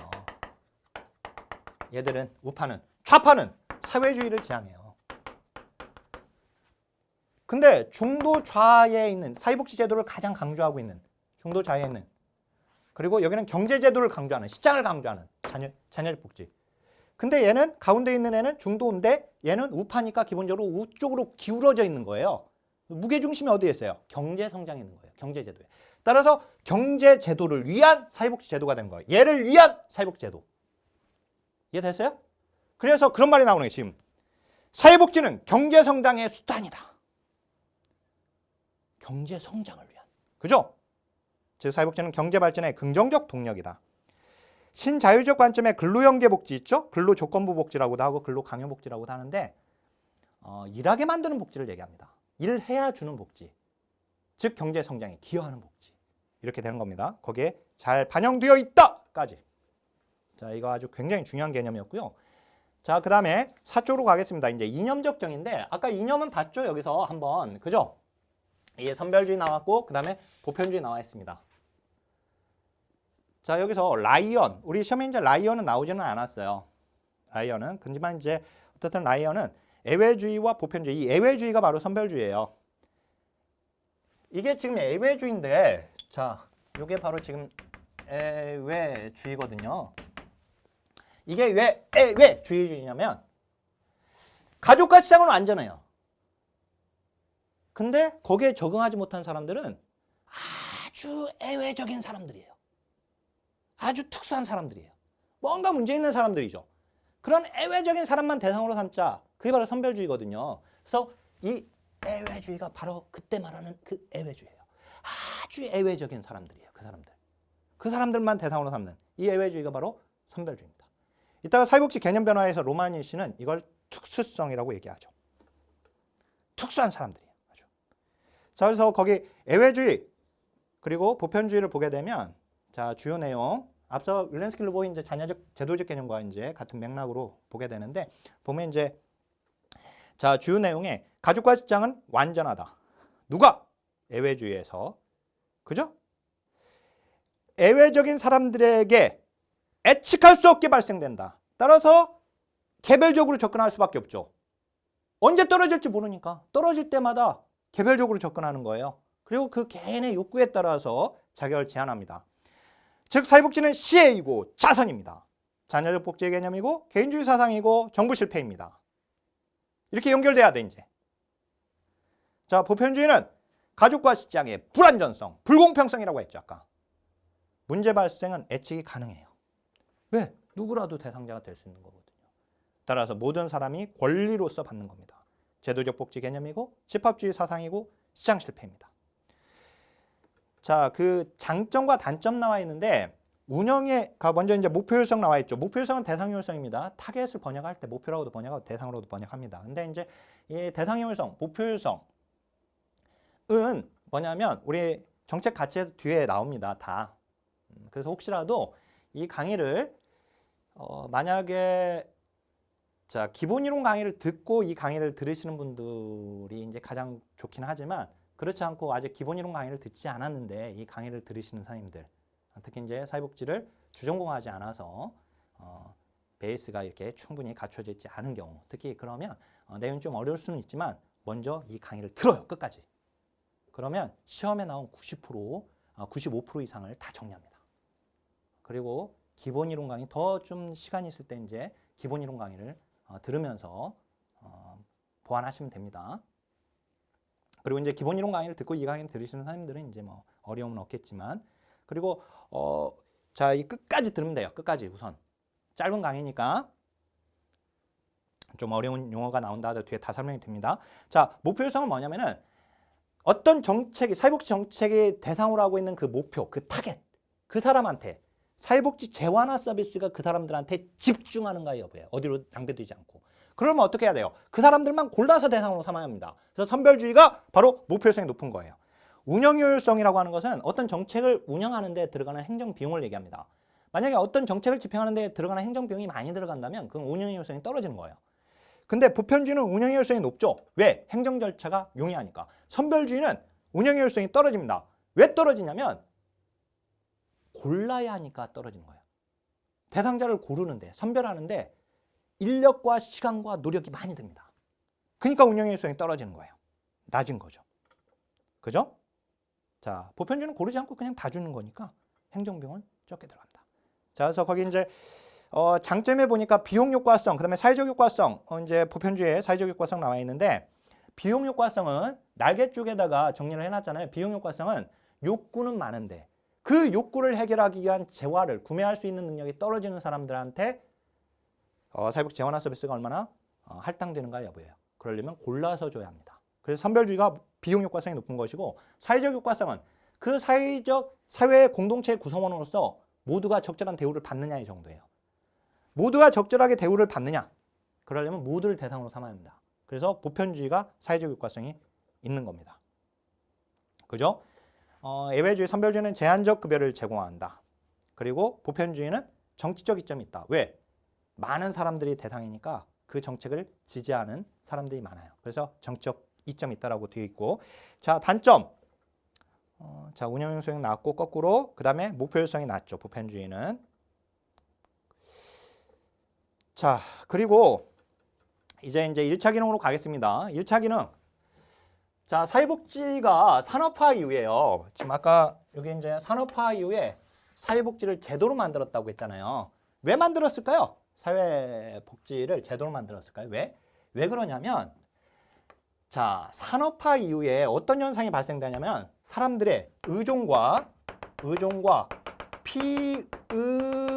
A: 얘들은 우파는. 좌파는 사회주의를 지향해요. 근데 중도 좌에 있는 사회복지 제도를 가장 강조하고 있는 중도 좌에 있는 그리고 여기는 경제제도를 강조하는 시장을 강조하는 자녀적 복지. 근데 얘는 가운데 있는 애는 중도인데 얘는 우파니까 기본적으로 우쪽으로 기울어져 있는 거예요. 무게중심이 어디에 있어요? 경제성장에 있는 거예요. 경제제도에. 따라서 경제제도를 위한 사회복지 제도가 된 거예요. 얘를 위한 사회복지 제도. 이해됐어요? 그래서 그런 말이 나오는 게 지금 사회복지는 경제성장의 수단이다. 경제성장을 위한. 그죠? 즉 사회복지는 경제발전의 긍정적 동력이다. 신자유적 관점의 근로연계복지 있죠? 근로조건부 복지라고도 하고 근로강요복지라고도 하는데 일하게 만드는 복지를 얘기합니다. 일해야 주는 복지. 즉 경제성장에 기여하는 복지. 이렇게 되는 겁니다. 거기에 잘 반영되어 있다까지. 자, 이거 아주 굉장히 중요한 개념이었고요. 자, 그 다음에 4쪽으로 가겠습니다. 이제 이념적 정의인데 아까 이념은 봤죠? 여기서 한번. 그죠? 예, 선별주의 나왔고 그 다음에 보편주의 나와 있습니다. 자, 여기서 라이언. 우리 시험에 이제 라이언은 나오지는 않았어요. 라이언은. 근데만 이제 어떻든 라이언은 애외주의와 보편주의. 이 애외주의가 바로 선별주의예요. 이게 지금 애외주의인데 자, 이게 바로 지금 애외주의거든요. 이게 왜 애외주의냐면 가족과 시장은 안전해요. 근데 거기에 적응하지 못한 사람들은 아주 애외적인 사람들이에요. 아주 특수한 사람들이에요. 뭔가 문제 있는 사람들이죠. 그런 애외적인 사람만 대상으로 삼자. 그게 바로 선별주의거든요. 그래서 이 애외주의가 바로 그때 말하는 그 애외주의예요. 아주 애외적인 사람들이에요. 그 사람들. 그 사람들만 대상으로 삼는 이 애외주의가 바로 선별주의입니다. 이따가 사회복지 개념 변화에서 로마니 씨는 이걸 특수성이라고 얘기하죠. 특수한 사람들이에요. 아주. 자, 그래서 거기 애외주의 그리고 보편주의를 보게 되면 자, 주요 내용 앞서 르렌스키 르보의 이제 자녀적 제도적 개념과 이제 같은 맥락으로 보게 되는데 보면 이제 자, 주요 내용에 가족과 직장은 완전하다. 누가? 애외주의에서. 그죠? 애외적인 사람들에게 예측할 수 없게 발생된다. 따라서 개별적으로 접근할 수밖에 없죠. 언제 떨어질지 모르니까 떨어질 때마다 개별적으로 접근하는 거예요. 그리고 그 개인의 욕구에 따라서 자격을 제한합니다. 즉 사회복지는 시혜이고 자선입니다. 자녀적 복지의 개념이고 개인주의 사상이고 정부 실패입니다. 이렇게 연결돼야 돼 이제. 자, 보편주의는 가족과 시장의 불안전성, 불공평성이라고 했죠, 아까. 문제 발생은 예측이 가능해요. 왜? 누구라도 대상자가 될 수 있는 거거든요. 따라서 모든 사람이 권리로서 받는 겁니다. 제도적 복지 개념이고 집합주의 사상이고 시장 실패입니다. 자, 그 장점과 단점 나와 있는데 운영에 먼저 이제 목표효율성 나와 있죠. 목표효율성은 대상효율성입니다. 타겟을 번역할 때 목표라고도 번역하고 대상으로도 번역합니다. 근데 이제 이 대상효율성, 목표효율성은 뭐냐면 우리 정책 가치에서 뒤에 나옵니다. 다. 그래서 혹시라도 이 강의를 만약에 자, 기본이론 강의를 듣고 이 강의를 들으시는 분들이 이제 가장 좋긴 하지만 그렇지 않고 아직 기본이론 강의를 듣지 않았는데 이 강의를 들으시는 선생님들, 특히 이제 사회복지를 주전공하지 않아서 베이스가 이렇게 충분히 갖춰져 있지 않은 경우, 특히 그러면 내용이 좀 어려울 수는 있지만 먼저 이 강의를 들어요, 끝까지. 그러면 시험에 나온 95% 이상을 다 정리합니다. 그리고 기본이론 강의 더 좀 시간이 있을 때 이제 기본이론 강의를 들으면서 보완하시면 됩니다. 그리고 이제 기본이론 강의를 듣고 이 강의를 들으시는 선생님들은 이제 뭐 어려움은 없겠지만, 그리고 자, 이 끝까지 들으면 돼요. 끝까지 우선. 짧은 강의니까 좀 어려운 용어가 나온다 하더라도 뒤에 다 설명이 됩니다. 자, 목표효율성은 뭐냐면은 어떤 정책이, 사회복지 정책의 대상으로 하고 있는 그 목표, 그 타겟, 그 사람한테 사회복지 재완화 서비스가 그 사람들한테 집중하는가 여부예요. 어디로 낭비되지 않고. 그러면 어떻게 해야 돼요? 그 사람들만 골라서 대상으로 삼아야 합니다. 그래서 선별주의가 바로 목표효율성이 높은 거예요. 운영효율성이라고 하는 것은 어떤 정책을 운영하는 데 들어가는 행정비용을 얘기합니다. 만약에 어떤 정책을 집행하는 데 들어가는 행정비용이 많이 들어간다면 그건 운영효율성이 떨어지는 거예요. 근데 보편주의는 운영효율성이 높죠. 왜? 행정 절차가 용이하니까. 선별주의는 운영효율성이 떨어집니다. 왜 떨어지냐면 골라야 하니까 떨어지는 거예요. 대상자를 고르는데, 선별하는데 인력과 시간과 노력이 많이 듭니다. 그러니까 운영효율성이 떨어지는 거예요. 낮은 거죠. 그죠? 자, 보편주의는 고르지 않고 그냥 다 주는 거니까 행정비용은 적게 들어간다. 자, 그래서 거기 이제 장점에 보니까 비용 효과성, 그다음에 사회적 효과성, 이제 보편주의의 사회적 효과성 나와 있는데, 비용 효과성은 날개 쪽에다가 정리를 해놨잖아요. 비용 효과성은 욕구는 많은데 그 욕구를 해결하기 위한 재화를 구매할 수 있는 능력이 떨어지는 사람들한테 사회복지 재완화 서비스가 얼마나 할당되는가 여부예요. 그러려면 골라서 줘야 합니다. 그래서 선별주의가 비용 효과성이 높은 것이고, 사회적 효과성은 그 사회 공동체의 구성원으로서 모두가 적절한 대우를 받느냐의 정도예요. 모두가 적절하게 대우를 받느냐, 그러려면 모두를 대상으로 삼아야 합니다. 그래서 보편주의가 사회적 효과성이 있는 겁니다. 그죠? 예외주의, 선별주의는 제한적 급여를 제공한다. 그리고 보편주의는 정치적 이점이 있다. 왜? 많은 사람들이 대상이니까 그 정책을 지지하는 사람들이 많아요. 그래서 정치적 이점이 있다라고 되어 있고, 자, 단점. 자, 운영효율성이 낮고 거꾸로 그 다음에 목표효율성이 낮죠. 보편주의는. 자, 그리고 이제 1차 기능으로 가겠습니다. 1차 기능. 자, 사회복지가 산업화 이후에요. 지금 아까 여기 이제 산업화 이후에 사회복지를 제도로 만들었다고 했잖아요. 왜 만들었을까요? 사회복지를 제도로 만들었을까요? 왜? 왜 그러냐면, 자, 산업화 이후에 어떤 현상이 발생되냐면 사람들의 의존과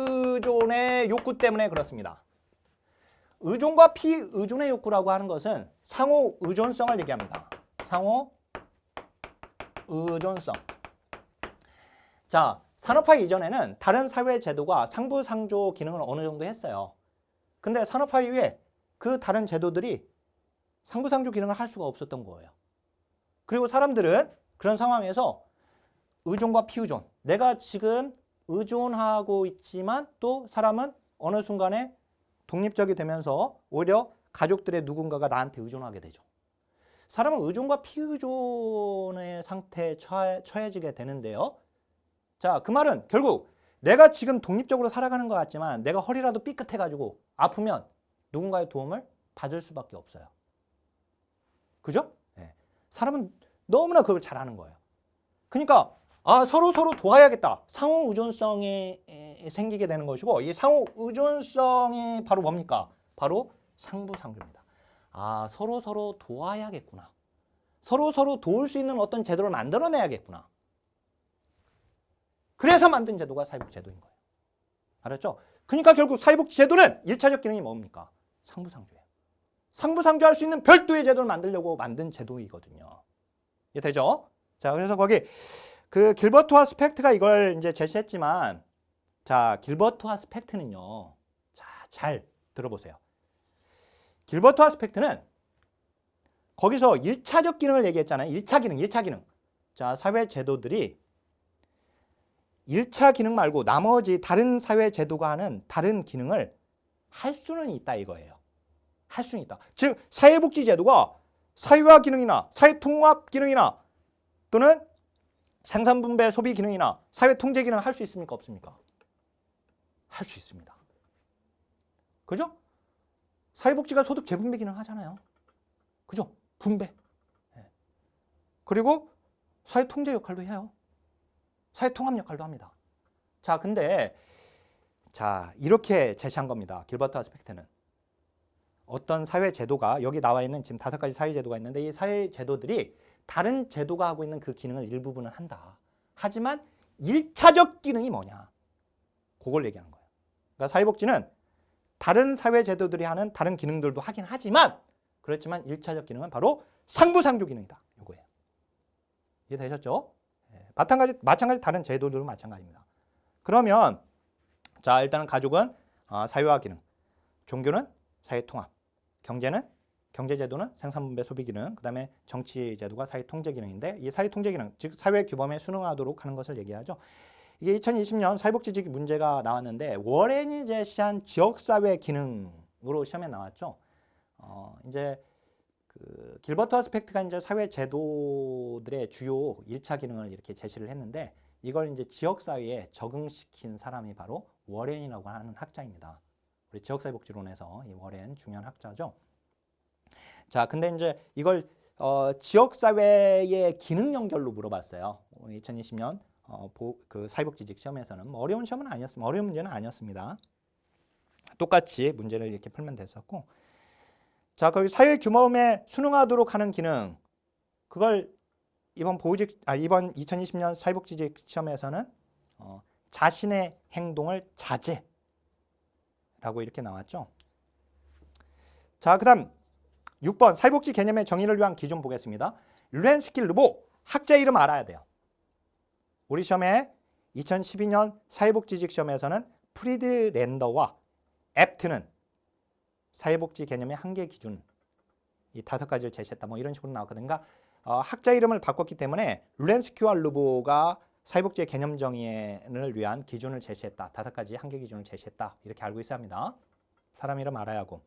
A: 피의존의 욕구 때문에 그렇습니다. 의존과 피의존의 욕구라고 하는 것은 상호 의존성을 얘기합니다. 상호 의존성. 자, 산업화 이전에는 다른 사회 제도가 상부상조 기능을 어느 정도 했어요. 근데 산업화 이후에 그 다른 제도들이 상부상조 기능을 할 수가 없었던 거예요. 그리고 사람들은 그런 상황에서 의존과 피의존, 내가 지금 의존하고 있지만 또 사람은 어느 순간에 독립적이 되면서 오히려 가족들의 누군가가 나한테 의존하게 되죠. 사람은 의존과 피의존의 상태에 처해지게 되는데요. 자, 그 말은 결국 내가 지금 독립적으로 살아가는 것 같지만 내가 허리라도 삐끗해가지고 아프면 누군가의 도움을 받을 수밖에 없어요. 그죠? 네. 사람은 너무나 그걸 잘하는 거예요. 그러니까 서로 도와야겠다. 상호 의존성이 생기게 되는 것이고, 이 상호 의존성이 바로 뭡니까? 바로 상부상조입니다. 서로 도와야겠구나. 서로 도울 수 있는 어떤 제도를 만들어내야겠구나. 그래서 만든 제도가 사회복지제도인 거예요. 알았죠? 그러니까 결국 사회복지제도는 1차적 기능이 뭡니까? 상부상조예요. 상부상조할 수 있는 별도의 제도를 만들려고 만든 제도이거든요. 이해 되죠? 자, 그래서 거기 그 길버트와 스펙트가 이걸 이제 제시했지만, 자, 길버트와 스펙트는요. 자, 잘 들어보세요. 길버트와 스펙트는 거기서 1차적 기능을 얘기했잖아요. 1차 기능. 자, 사회 제도들이 1차 기능 말고 나머지 다른 사회 제도가 하는 다른 기능을 할 수는 있다 이거예요. 할 수는 있다. 즉 사회복지 제도가 사회화 기능이나 사회통합 기능이나 또는 생산분배 소비 기능이나 사회통제 기능을 할 수 있습니까? 없습니까? 할 수 있습니다. 그죠? 사회복지가 소득 재분배 기능 하잖아요. 그죠? 분배. 그리고 사회통제 역할도 해요. 사회통합 역할도 합니다. 자, 근데 자 이렇게 제시한 겁니다. 길버트와 스펙트는. 어떤 사회 제도가 여기 나와 있는 지금 5가지 사회 제도가 있는데 이 사회 제도들이 다른 제도가 하고 있는 그 기능을 일부분은 한다. 하지만 1차적 기능이 뭐냐? 그걸 얘기하는 거예요. 그러니까 사회복지는 다른 사회 제도들이 하는 다른 기능들도 하긴 하지만 그렇지만 1차적 기능은 바로 상부상조 기능이다. 이거예요. 이해되셨죠? 마찬가지 다른 제도들도 마찬가지입니다. 그러면 자 일단은 가족은 사회화 기능, 종교는 사회통합, 경제는 경제제도는 생산분배 소비 기능, 그 다음에 정치제도가 사회통제 기능인데 이 사회통제 기능, 즉 사회규범에 순응하도록 하는 것을 얘기하죠. 이게 2020년 사회복지직 문제가 나왔는데 워렌이 제시한 지역사회 기능으로 시험에 나왔죠. 이제 그 길버트와 스펙트가 이제 사회제도들의 주요 1차 기능을 이렇게 제시를 했는데 이걸 이제 지역사회에 적응시킨 사람이 바로 워렌이라고 하는 학자입니다. 우리 지역사회복지론에서 이 워렌 중요한 학자죠. 자, 근데 이제 이걸 지역사회의 기능 연결로 물어봤어요. 2020년 그 사회복지직 시험에서는 어려운 시험은 아니었습니다. 어려운 문제는 아니었습니다. 똑같이 문제를 이렇게 풀면 됐었고, 자 거기 사회 규범에 순응하도록 하는 기능, 그걸 이번 2020년 사회복지직 시험에서는 자신의 행동을 자제라고 이렇게 나왔죠. 자, 그다음 6번 사회복지 개념의 정의를 위한 기준 보겠습니다. 르헨스키 르보 학자 이름 알아야 돼요. 우리 시험에 2012년 사회복지직 시험에서는 프리드 랜더와 앱트는 사회복지 개념의 한계 기준 이 5가지를 제시했다. 뭐 이런 식으로 나왔거든요. 그러니까 학자 이름을 바꿨기 때문에 르헨스키와 르보가 사회복지의 개념 정의를 위한 기준을 제시했다. 5가지 한계 기준을 제시했다. 이렇게 알고 있어야 합니다. 사람 이름 알아야 하고.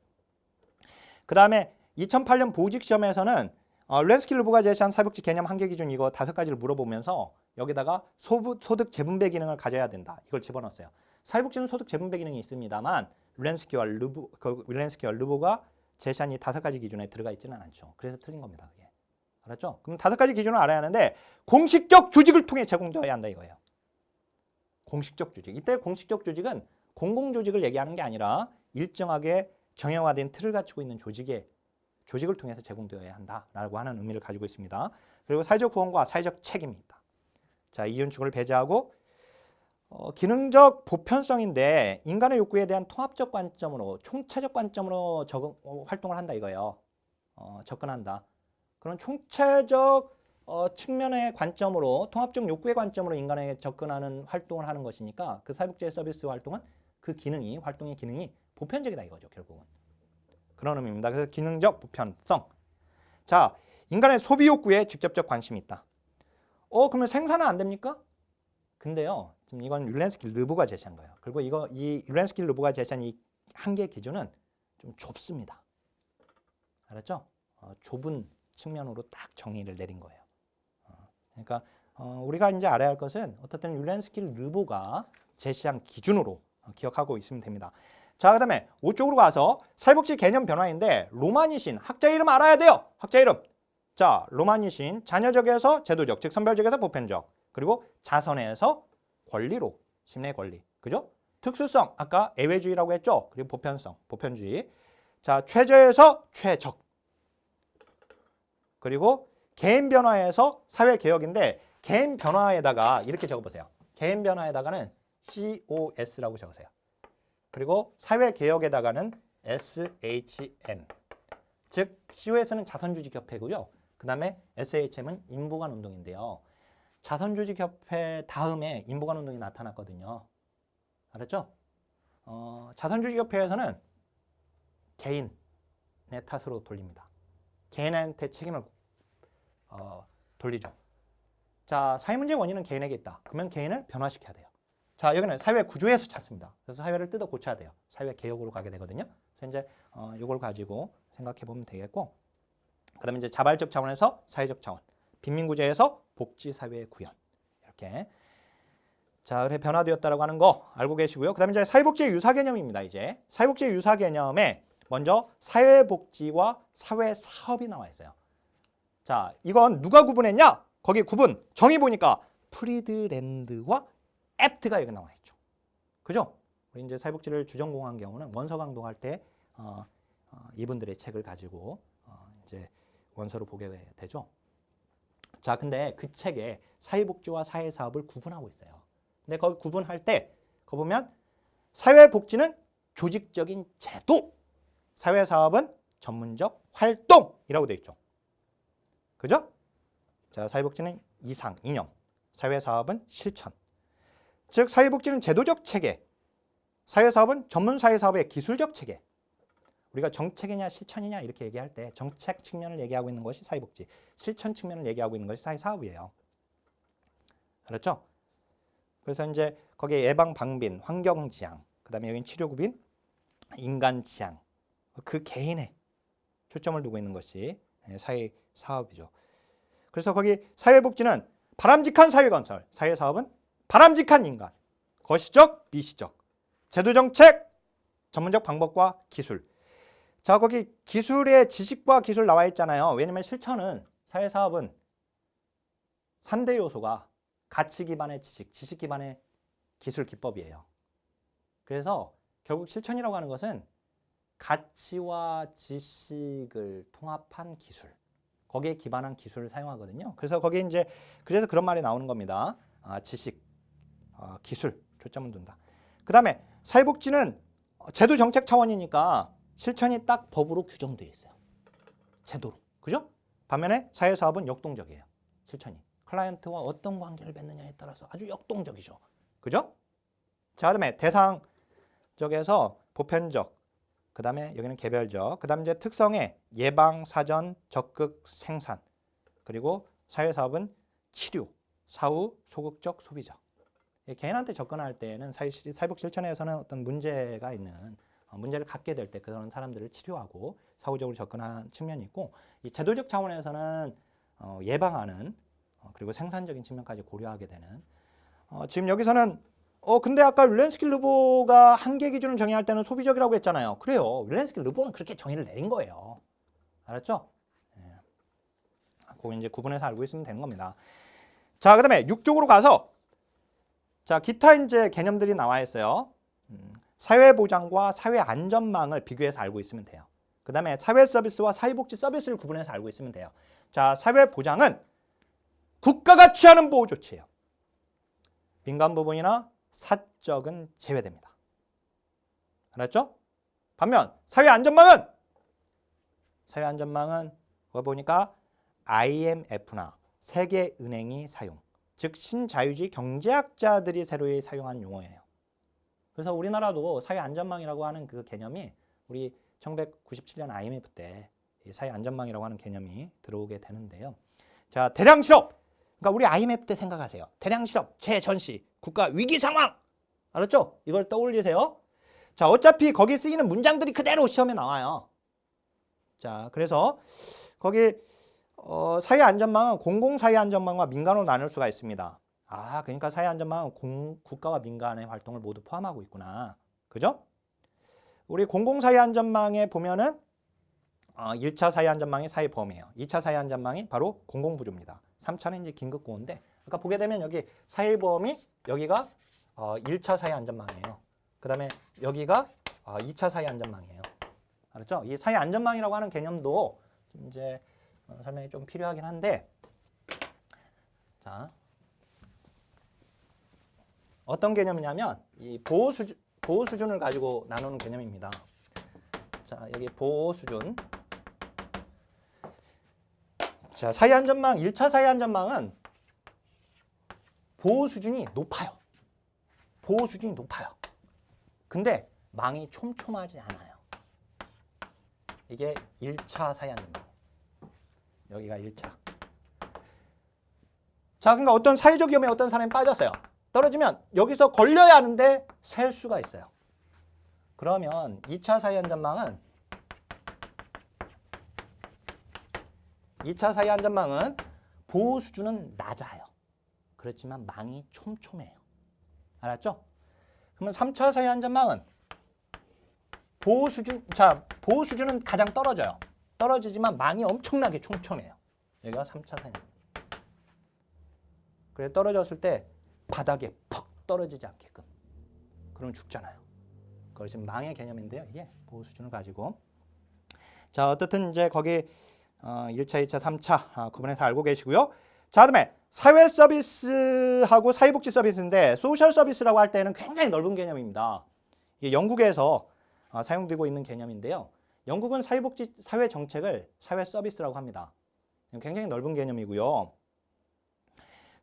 A: 그 다음에 2008년 보직 시험에서는 르헨스키 르보가 제시한 사회복지 개념 한계 기준 이거 5가지를 물어보면서 여기다가 소득 재분배 기능을 가져야 된다. 이걸 집어넣었어요. 사회복지는 소득 재분배 기능이 있습니다만 르헨스키와 르보가 제시한 이 5가지 기준에 들어가 있지는 않죠. 그래서 틀린 겁니다. 그게. 알았죠? 그럼 5가지 기준을 알아야 하는데 공식적 조직을 통해 제공되어야 한다 이거예요. 공식적 조직. 이때 공식적 조직은 공공조직을 얘기하는 게 아니라 일정하게 정형화된 틀을 갖추고 있는 조직을 통해서 제공되어야 한다라고 하는 의미를 가지고 있습니다. 그리고 사회적 구원과 사회적 책임이 있다. 자, 이윤축을 배제하고 기능적 보편성인데 인간의 욕구에 대한 통합적 관점으로 총체적 관점으로 활동을 한다 이거예요. 접근한다. 그런 총체적 측면의 관점으로 통합적 욕구의 관점으로 인간에게 접근하는 활동을 하는 것이니까 그 사회복지 서비스 활동은 그 활동의 기능이 보편적이다 이거죠. 결국은. 그런 의미입니다. 그래서 기능적 보편성. 자, 인간의 소비 욕구에 직접적 관심이 있다. 그러면 생산은 안 됩니까? 근데요, 지금 이건 르헨스키 르보가 제시한 거예요. 그리고 이 르헨스키 르보가 제시한 이 한계 기준은 좀 좁습니다. 알았죠? 좁은 측면으로 딱 정의를 내린 거예요. 그러니까 우리가 이제 알아야 할 것은 어떻든 르헨스키 르보가 제시한 기준으로 기억하고 있으면 됩니다. 자, 그다음에 5쪽으로 가서 사회복지 개념 변화인데 로마니신 학자 이름 알아야 돼요. 학자 이름. 자, 로마니신 자녀적에서 제도적, 즉 선별적에서 보편적, 그리고 자선에서 권리로 심내 권리, 그죠? 특수성 아까 애외주의라고 했죠. 그리고 보편성, 보편주의. 자, 최저에서 최적, 그리고 개인 변화에서 사회 개혁인데 개인 변화에다가 이렇게 적어보세요. 개인 변화에다가는 COS라고 적으세요. 그리고 사회 개혁에다가는 SHM. 즉 COS는 자선조직협회고요. 그 다음에 SHM은 인보관운동인데요. 자선조직협회 다음에 인보관운동이 나타났거든요. 알았죠? 자선조직협회에서는 개인의 탓으로 돌립니다. 개인한테 책임을 돌리죠. 자, 사회문제의 원인은 개인에게 있다. 그러면 개인을 변화시켜야 돼요. 자, 여기는 사회 구조에서 찾습니다. 그래서 사회를 뜯어 고쳐야 돼요. 사회 개혁으로 가게 되거든요. 그래서 이제 이걸 가지고 생각해 보면 되겠고, 그다음에 이제 자발적 차원에서 사회적 차원, 빈민구제에서 복지사회의 구현 이렇게. 자, 그래 변화되었다라고 하는 거 알고 계시고요. 그다음에 이제 사회복지의 유사 개념입니다. 이제 사회복지의 유사 개념에 먼저 사회복지와 사회사업이 나와 있어요. 자, 이건 누가 구분했냐? 거기 구분 정의 보니까 프리드랜드와 애프트가 여기 나와 있죠. 그죠? 우리 이제 사회복지를 주전공한 경우는 원서 강독할 때 이분들의 책을 가지고 이제 원서로 보게 되죠. 자, 근데 그 책에 사회복지와 사회사업을 구분하고 있어요. 근데 거기 구분할 때 거기 보면 사회복지는 조직적인 제도, 사회사업은 전문적 활동이라고 되어 있죠. 그죠? 자, 사회복지는 이상, 이념, 사회사업은 실천. 즉 사회복지는 제도적 체계, 사회사업은 전문 사회사업의 기술적 체계. 우리가 정책이냐 실천이냐 이렇게 얘기할 때 정책 측면을 얘기하고 있는 것이 사회복지, 실천 측면을 얘기하고 있는 것이 사회사업이에요. 알았죠? 그래서 이제 거기에 예방 방빈, 환경 지향, 그다음에 여기는 치료 구빈, 인간 지향, 그 개인에 초점을 두고 있는 것이 사회 사업이죠. 그래서 거기 사회복지는 바람직한 사회 건설, 사회사업은 바람직한 인간, 거시적, 미시적, 제도정책, 전문적 방법과 기술. 자, 거기 기술의 지식과 기술 나와 있잖아요. 왜냐면 실천은 사회사업은 3대 요소가 가치 기반의 지식, 지식 기반의 기술 기법이에요. 그래서 결국 실천이라고 하는 것은 가치와 지식을 통합한 기술, 거기에 기반한 기술을 사용하거든요. 그래서 거기에 이제 그래서 그런 말이 나오는 겁니다. 지식, 기술 초점을 둔다. 그 다음에 사회복지는 제도 정책 차원이니까 실천이 딱 법으로 규정되어 있어요. 제도로. 그죠? 반면에 사회사업은 역동적이에요. 실천이. 클라이언트와 어떤 관계를 맺느냐에 따라서 아주 역동적이죠. 그죠? 자, 그다음에 대상적에서 보편적, 그 다음에 여기는 개별적, 그 다음에 이제 특성의 예방, 사전, 적극, 생산, 그리고 사회사업은 치료, 사후, 소극적, 소비적. 개인한테 접근할 때는 사회복 실천에서는 어떤 문제가 있는 문제를 갖게 될 때 그런 사람들을 치료하고 사후적으로 접근하는 측면이 있고, 이 제도적 차원에서는 예방하는 그리고 생산적인 측면까지 고려하게 되는 지금 여기서는 근데 아까 윌렌스키 르보가 한계 기준을 정의할 때는 소비적이라고 했잖아요. 그래요. 윌렌스키 르보는 그렇게 정의를 내린 거예요. 알았죠? 예. 그거 이제 구분해서 알고 있으면 되는 겁니다. 자, 그다음에 6쪽으로 가서 자, 기타 이제 개념들이 나와 있어요. 사회보장과 사회안전망을 비교해서 알고 있으면 돼요. 그 다음에 사회서비스와 사회복지 서비스를 구분해서 알고 있으면 돼요. 자, 사회보장은 국가가 취하는 보호 조치예요. 민간 부분이나 사적은 제외됩니다. 알았죠? 반면 사회안전망은 그거 보니까 IMF나 세계은행이 사용, 즉 신자유주의 경제학자들이 새로이 사용한 용어예요. 그래서 우리나라도 사회안전망이라고 하는 그 개념이 우리 1997년 IMF 때 사회안전망이라고 하는 개념이 들어오게 되는데요. 자, 대량 실업. 그러니까 우리 IMF 때 생각하세요. 대량 실업, 재전시, 국가 위기 상황. 알았죠? 이걸 떠올리세요. 자, 어차피 거기 쓰이는 문장들이 그대로 시험에 나와요. 자, 그래서 거기 사회안전망은 공공사회안전망과 민간으로 나눌 수가 있습니다. 그러니까 사회안전망은 국가와 민간의 활동을 모두 포함하고 있구나. 그죠? 우리 공공사회안전망에 보면은 1차 사회안전망이 사회보험이에요. 2차 사회안전망이 바로 공공부조입니다. 3차는 이제 긴급구호인데 아까 보게 되면 여기 사회보험이 여기가 1차 사회안전망이에요. 그 다음에 여기가 2차 사회안전망이에요. 알았죠? 이 사회안전망이라고 하는 개념도 이제 설명이 좀 필요하긴 한데, 자, 어떤 개념이냐면 이 보호 수준을 가지고 나누는 개념입니다. 자, 여기 보호 수준. 자, 사회 안전망 1차 사회 안전망은 보호 수준이 높아요. 보호 수준이 높아요. 근데 망이 촘촘하지 않아요. 이게 1차 사회 안전망. 여기가 1차. 자, 그러니까 어떤 사회적 위험에 어떤 사람이 빠졌어요. 떨어지면 여기서 걸려야 하는데 셀 수가 있어요. 그러면 2차 사회 안전망은 2차 사회 안전망은 보호 수준은 낮아요. 그렇지만 망이 촘촘해요. 알았죠? 그러면 3차 사회 안전망은 보호 수준은 가장 떨어져요. 떨어지지만 망이 엄청나게 촘촘해요. 여기가 3차 사회 안전망. 그래 떨어졌을 때 바닥에 퍽 떨어지지 않게끔. 그러면 죽잖아요. 그걸 지금 망의 개념인데요. 이게 보호 수준을 가지고. 자, 어떻든 이제 거기 1차, 2차, 3차 구분해서 알고 계시고요. 자, 그다음에 사회 서비스하고 사회복지 서비스인데 소셜 서비스라고 할 때는 굉장히 넓은 개념입니다. 이게 영국에서 사용되고 있는 개념인데요. 영국은 사회복지 사회 정책을 사회 서비스라고 합니다. 굉장히 넓은 개념이고요.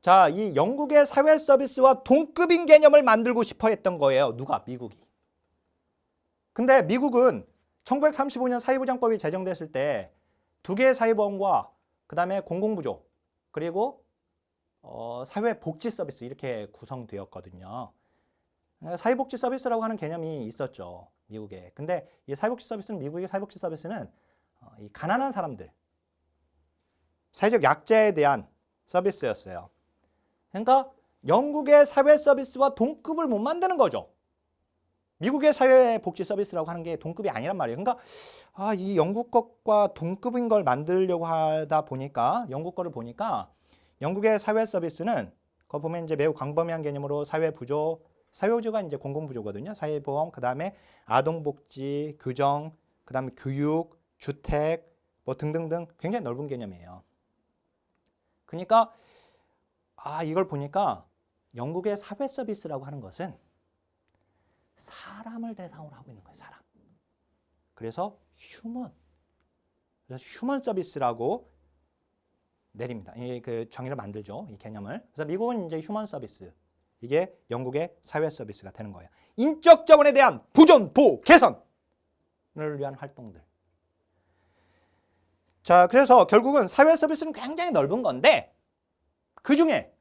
A: 자, 이 영국의 사회 서비스와 동급인 개념을 만들고 싶어 했던 거예요. 누가? 미국이. 근데 미국은 1935년 사회보장법이 제정됐을 때 두 개의 사회보험과 그 다음에 공공부조 그리고 사회복지 서비스 이렇게 구성되었거든요. 사회복지 서비스라고 하는 개념이 있었죠. 미국에. 근데 이 사회복지 서비스는 미국의 사회복지 서비스는 이 가난한 사람들, 사회적 약자에 대한 서비스였어요. 그러니까 영국의 사회 서비스와 동급을 못 만드는 거죠. 미국의 사회복지 서비스라고 하는 게 동급이 아니란 말이에요. 그러니까 이 영국 것과 동급인 걸 만들려고 하다 보니까 영국 거를 보니까 영국의 사회 서비스는 그거 보면 이제 매우 광범위한 개념으로 사회부조, 사회부조가 이제 공공부조거든요. 사회보험, 그 다음에 아동복지, 교정, 그 다음에 교육, 주택, 뭐 등등등 굉장히 넓은 개념이에요. 그러니까 이걸 보니까 영국의 사회 서비스라고 하는 것은 사람을 대상으로 하고 있는 거예요. 사람. 그래서 휴먼 서비스라고 내립니다. 그 정의를 만들죠. 이 개념을. 그래서 미국은 이제 휴먼 서비스. 이게 영국의 사회 서비스가 되는 거예요. 인적 자원에 대한 보존, 보호, 개선을 위한 활동들. 자, 그래서 결국은 사회 서비스는 굉장히 넓은 건데 그 중에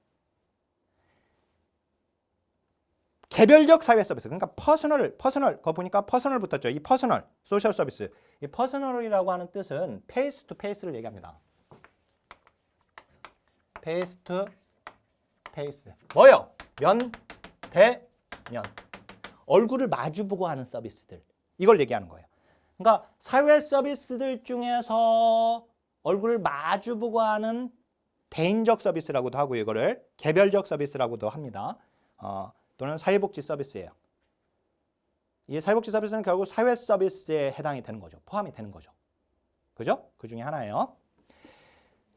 A: 개별적 사회 서비스, 그러니까 퍼스널, 그거 보니까 퍼스널 붙었죠. 이 퍼스널, 소셜 서비스. 이 퍼스널이라고 하는 뜻은 페이스 투 페이스를 얘기합니다. 페이스 투 페이스. 뭐요? 면, 대, 면. 얼굴을 마주보고 하는 서비스들. 이걸 얘기하는 거예요. 그러니까 사회 서비스들 중에서 얼굴을 마주보고 하는 대인적 서비스라고도 하고 이거를 개별적 서비스라고도 합니다. 또는 사회복지 서비스예요. 이 사회복지 서비스는 결국 사회 서비스에 해당이 되는 거죠. 포함이 되는 거죠. 그죠? 그 중에 하나예요.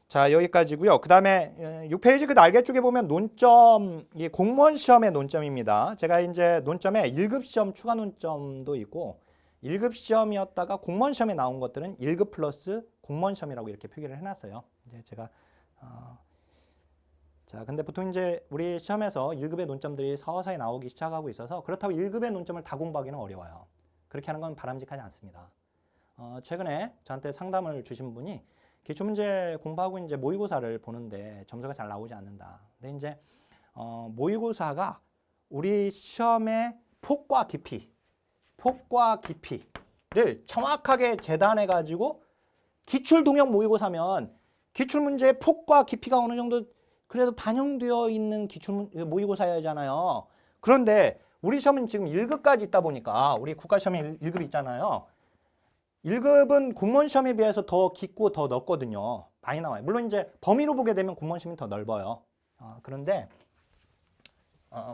A: 자, 여기까지고요. 그 다음에 6페이지 그 날개 쪽에 보면 논점, 이 공무원 시험의 논점입니다. 제가 이제 논점에 1급 시험 추가 논점도 있고 1급 시험이었다가 공무원 시험에 나온 것들은 1급 플러스 공무원 시험이라고 이렇게 표기를 해놨어요. 이제 제가 자, 근데 보통 이제 우리 시험에서 1급의 논점들이 서서히 나오기 시작하고 있어서 그렇다고 1급의 논점을 다 공부하기는 어려워요. 그렇게 하는 건 바람직하지 않습니다. 최근에 저한테 상담을 주신 분이 기출문제 공부하고 이제 모의고사를 보는데 점수가 잘 나오지 않는다. 근데 이제 모의고사가 우리 시험의 폭과 깊이를 정확하게 재단해 가지고 기출 동형 모의고사면 기출문제의 폭과 깊이가 어느 정도 그래도 반영되어 있는 모의고사여야잖아요. 그런데 우리 시험은 지금 1급까지 있다 보니까 우리 국가시험에 1급이 있잖아요. 1급은 공무원 시험에 비해서 더 깊고 더 넓거든요. 많이 나와요. 물론 이제 범위로 보게 되면 공무원 시험이 더 넓어요. 그런데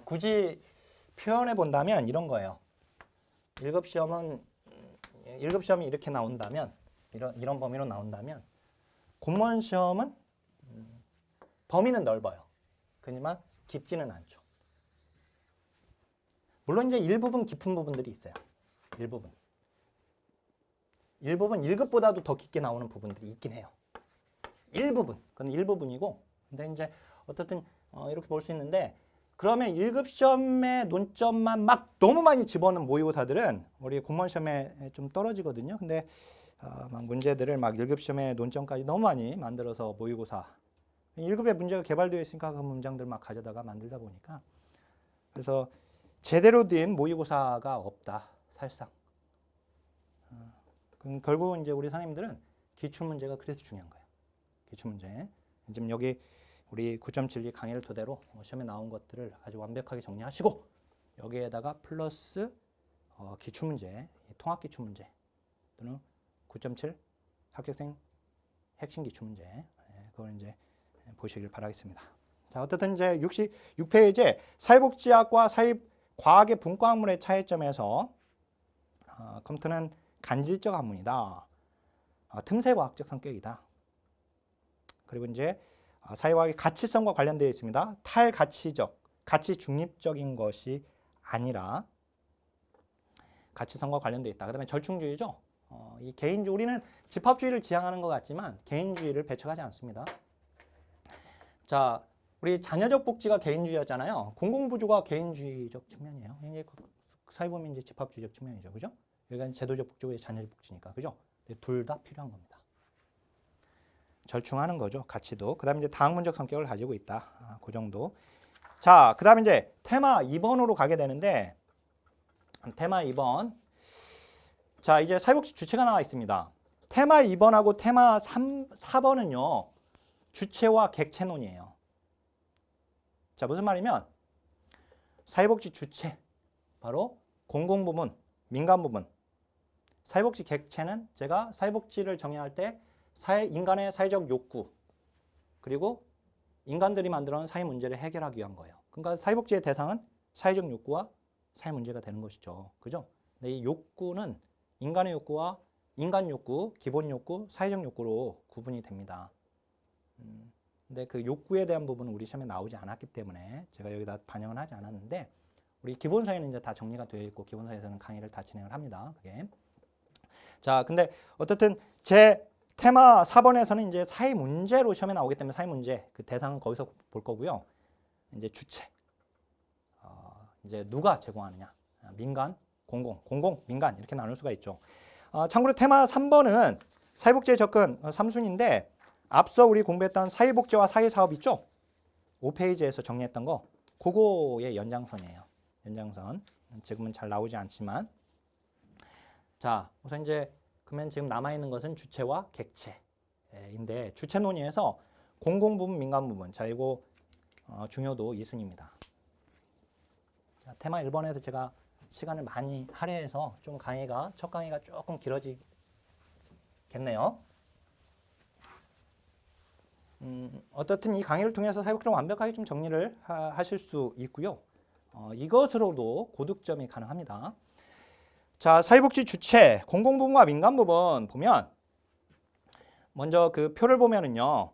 A: 굳이 표현해 본다면 이런 거예요. 1급 시험이 이렇게 나온다면 이런 범위로 나온다면 공무원 시험은 범위는 넓어요. 그렇지만 깊지는 않죠. 물론 이제 일부분 깊은 부분들이 있어요. 일부분 1급보다도 더 깊게 나오는 부분들이 있긴 해요. 일부분, 그건 일부분이고, 근데 이제 어떻든 이렇게 볼 수 있는데, 그러면 1급 시험의 논점만 막 너무 많이 집어넣은 모의고사들은 우리 공무원 시험에 좀 떨어지거든요. 근데 막 문제들을 막 1급 시험의 논점까지 너무 많이 만들어서 모의고사 1급에 문제가 개발되어 있으니까 그 문장들 막 가져다가 만들다 보니까 그래서 제대로 된 모의고사가 없다, 사실상. 그럼 결국은 이제 우리 선생님들은 기출문제가 그래서 중요한 거예요. 기출문제. 지금 여기 우리 9.72 강의를 토대로 시험에 나온 것들을 아주 완벽하게 정리하시고 여기에다가 플러스 기출문제, 통합기출문제 또는 9.7 합격생 핵심 기출문제, 그걸 이제 보시길 바라겠습니다. 자, 어쨌든 이제 66페이지에 사회복지학과 사회과학의 분과학문의 차이점에서 컴퓨터는 간질적 학문이다. 틈새과학적 성격이다. 그리고 이제 사회과학의 가치성과 관련되어 있습니다. 탈가치적, 가치 중립적인 것이 아니라 가치성과 관련되어 있다. 그 다음에 절충주의죠. 이 개인주의, 우리는 집합주의를 지향하는 것 같지만 개인주의를 배척하지 않습니다. 자, 우리 자녀적 복지가 개인주의였잖아요. 공공부조가 개인주의적 측면이에요. 이제 사회 보면 이제 집합주의적 측면이죠, 그죠? 여기가 제도적 복지고 자녀적 복지니까, 그죠? 둘 다 필요한 겁니다. 절충하는 거죠, 가치도. 그다음에 이제 다학문적 성격을 가지고 있다. 그 정도. 자, 그다음에 이제 테마 2번으로 가게 되는데, 테마 2번. 자, 이제 사회복지 주체가 나와 있습니다. 테마 2번하고 테마 4번은요, 주체와 객체론이에요. 자, 무슨 말이면 사회복지 주체, 바로 공공부문, 민간부문. 사회복지 객체는 제가 사회복지를 정의할 때 인간의 사회적 욕구, 그리고 인간들이 만들어낸 사회 문제를 해결하기 위한 거예요. 그러니까 사회복지의 대상은 사회적 욕구와 사회 문제가 되는 것이죠. 그죠? 근데 이 욕구는 인간의 욕구와 인간 욕구, 기본 욕구, 사회적 욕구로 구분이 됩니다. 근데 그 욕구에 대한 부분은 우리 시험에 나오지 않았기 때문에 제가 여기다 반영을 하지 않았는데, 우리 기본서에는 이제 다 정리가 되어 있고 기본서에서는 강의를 다 진행을 합니다. 그게. 자, 근데 어떻든 제 테마 4번에서는 이제 사회 문제로 시험에 나오기 때문에 사회 문제 그 대상은 거기서 볼 거고요. 이제 주체, 이제 누가 제공하느냐, 민간, 공공, 민간 이렇게 나눌 수가 있죠. 참고로 테마 3번은 사회복지에 접근 3순위인데 앞서 우리 공부했던 사회복지와 사회사업 있죠? 5페이지에서 정리했던 거, 그거의 연장선이에요. 연장선. 지금은 잘 나오지 않지만. 자, 우선 이제 그러면 지금 남아있는 것은 주체와 객체인데, 주체 논의에서 공공부문, 민간부문. 자, 이거 중요도 2순위입니다. 자, 테마 1번에서 제가 시간을 많이 할애해서 좀 첫 강의가 조금 길어지겠네요. 어떻든 이 강의를 통해서 사회복지를 완벽하게 좀 정리를 하실 수 있고요. 이것으로도 고득점이 가능합니다. 자, 사회복지 주체, 공공부문과 민간부문 보면 먼저 그 표를 보면은요,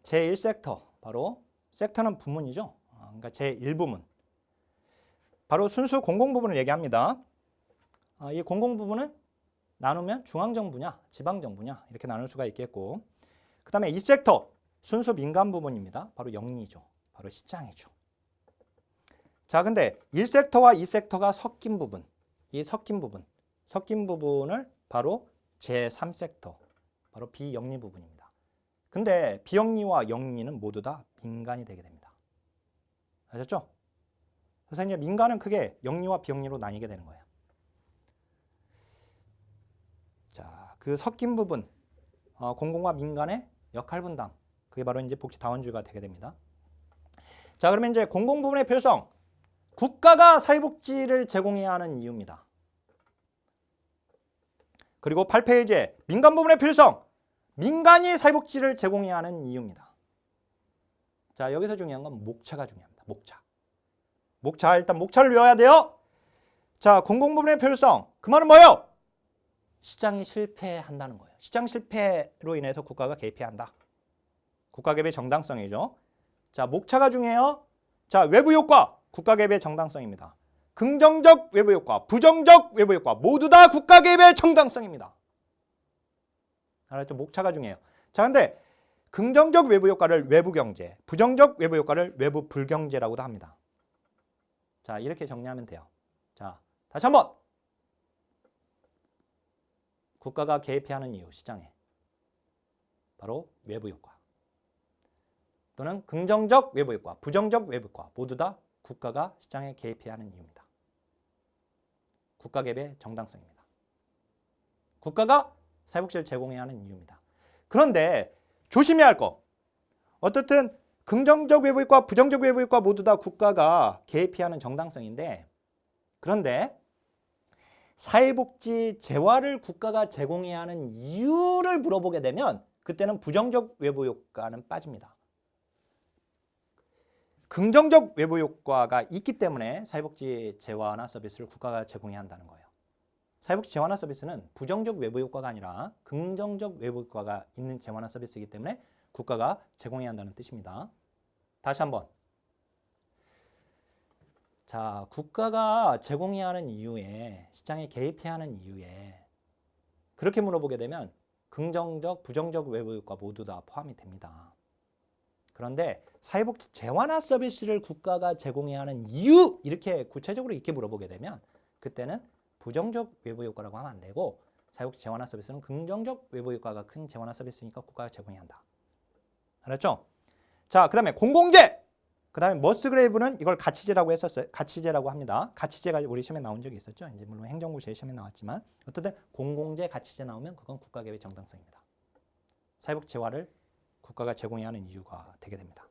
A: 제1섹터, 바로 섹터는 부문이죠. 그러니까 제1부문. 바로 순수 공공부문을 얘기합니다. 이 공공부문은 나누면 중앙정부냐, 지방정부냐 이렇게 나눌 수가 있겠고, 그 다음에 2섹터, 순수 민간부문입니다. 바로 영리죠. 바로 시장이죠. 자, 근데 1섹터와 2섹터가 섞인 부분, 이 섞인 부분을 바로 제3섹터, 바로 비영리 부분입니다. 근데 비영리와 영리는 모두 다 민간이 되게 됩니다. 아셨죠? 그래서 이제 민간은 크게 영리와 비영리로 나뉘게 되는 거예요. 자, 그 섞인 부분, 공공과 민간의 역할 분담, 그게 바로 이제 복지다원주의가 되게 됩니다. 자, 그러면 이제 공공부문의 필성, 국가가 사회복지를 제공해야 하는 이유입니다. 그리고 8페이지에 민간부문의 필성, 민간이 사회복지를 제공해야 하는 이유입니다. 자, 여기서 중요한 건 목차가 중요합니다. 목차, 일단 목차를 외워야 돼요. 자, 공공부문의 필성, 그 말은 뭐예요? 시장이 실패한다는 거예요. 시장 실패로 인해서 국가가 개입해야 한다. 국가 개입의 정당성이죠. 자, 목차가 중요해요. 자, 외부 효과, 국가 개입의 정당성입니다. 긍정적 외부 효과, 부정적 외부 효과 모두 다 국가 개입의 정당성입니다. 알았죠? 목차가 중요해요. 자, 근데 긍정적 외부 효과를 외부 경제, 부정적 외부 효과를 외부 불경제라고도 합니다. 자, 이렇게 정리하면 돼요. 자, 다시 한번. 국가가 개입해야 하는 이유, 시장에. 바로 외부 효과. 또는 긍정적 외부 효과, 부정적 외부 효과 모두 다 국가가 시장에 개입해야 하는 이유입니다. 국가 개입의 정당성입니다. 국가가 사회복지를 제공해야 하는 이유입니다. 그런데 조심해야 할 거. 어떻든 긍정적 외부 효과, 부정적 외부 효과 모두 다 국가가 개입해야 하는 정당성인데 그런데 사회복지 재화를 국가가 제공해야 하는 이유를 물어보게 되면 그때는 부정적 외부 효과는 빠집니다. 긍정적 외부 효과가 있기 때문에 사회복지 재화나 서비스를 국가가 제공해야 한다는 거예요. 사회복지 재화나 서비스는 부정적 외부 효과가 아니라 긍정적 외부 효과가 있는 재화나 서비스이기 때문에 국가가 제공해야 한다는 뜻입니다. 다시 한번. 자, 국가가 제공해야 하는 이유에, 시장에 개입해야 하는 이유에 그렇게 물어보게 되면 긍정적, 부정적 외부 효과 모두 다 포함이 됩니다. 그런데 사회복지 재화나 서비스를 국가가 제공해야 하는 이유 이렇게 구체적으로 이렇게 물어보게 되면 그때는 부정적 외부 효과라고 하면 안 되고 사회복지 재화나 서비스는 긍정적 외부 효과가 큰 재화나 서비스니까 국가가 제공해야 한다. 알았죠? 자, 그 다음에 공공재. 그 다음에 머스그레이브는 이걸 가치재라고 했었어요. 가치재라고 합니다. 가치재가 우리 시험에 나온 적이 있었죠. 이제 물론 행정부 제 시험에 나왔지만 어쨌든 공공재, 가치재 나오면 그건 국가 개입의 정당성입니다. 사회복지 재화를 국가가 제공해야 하는 이유가 되게 됩니다.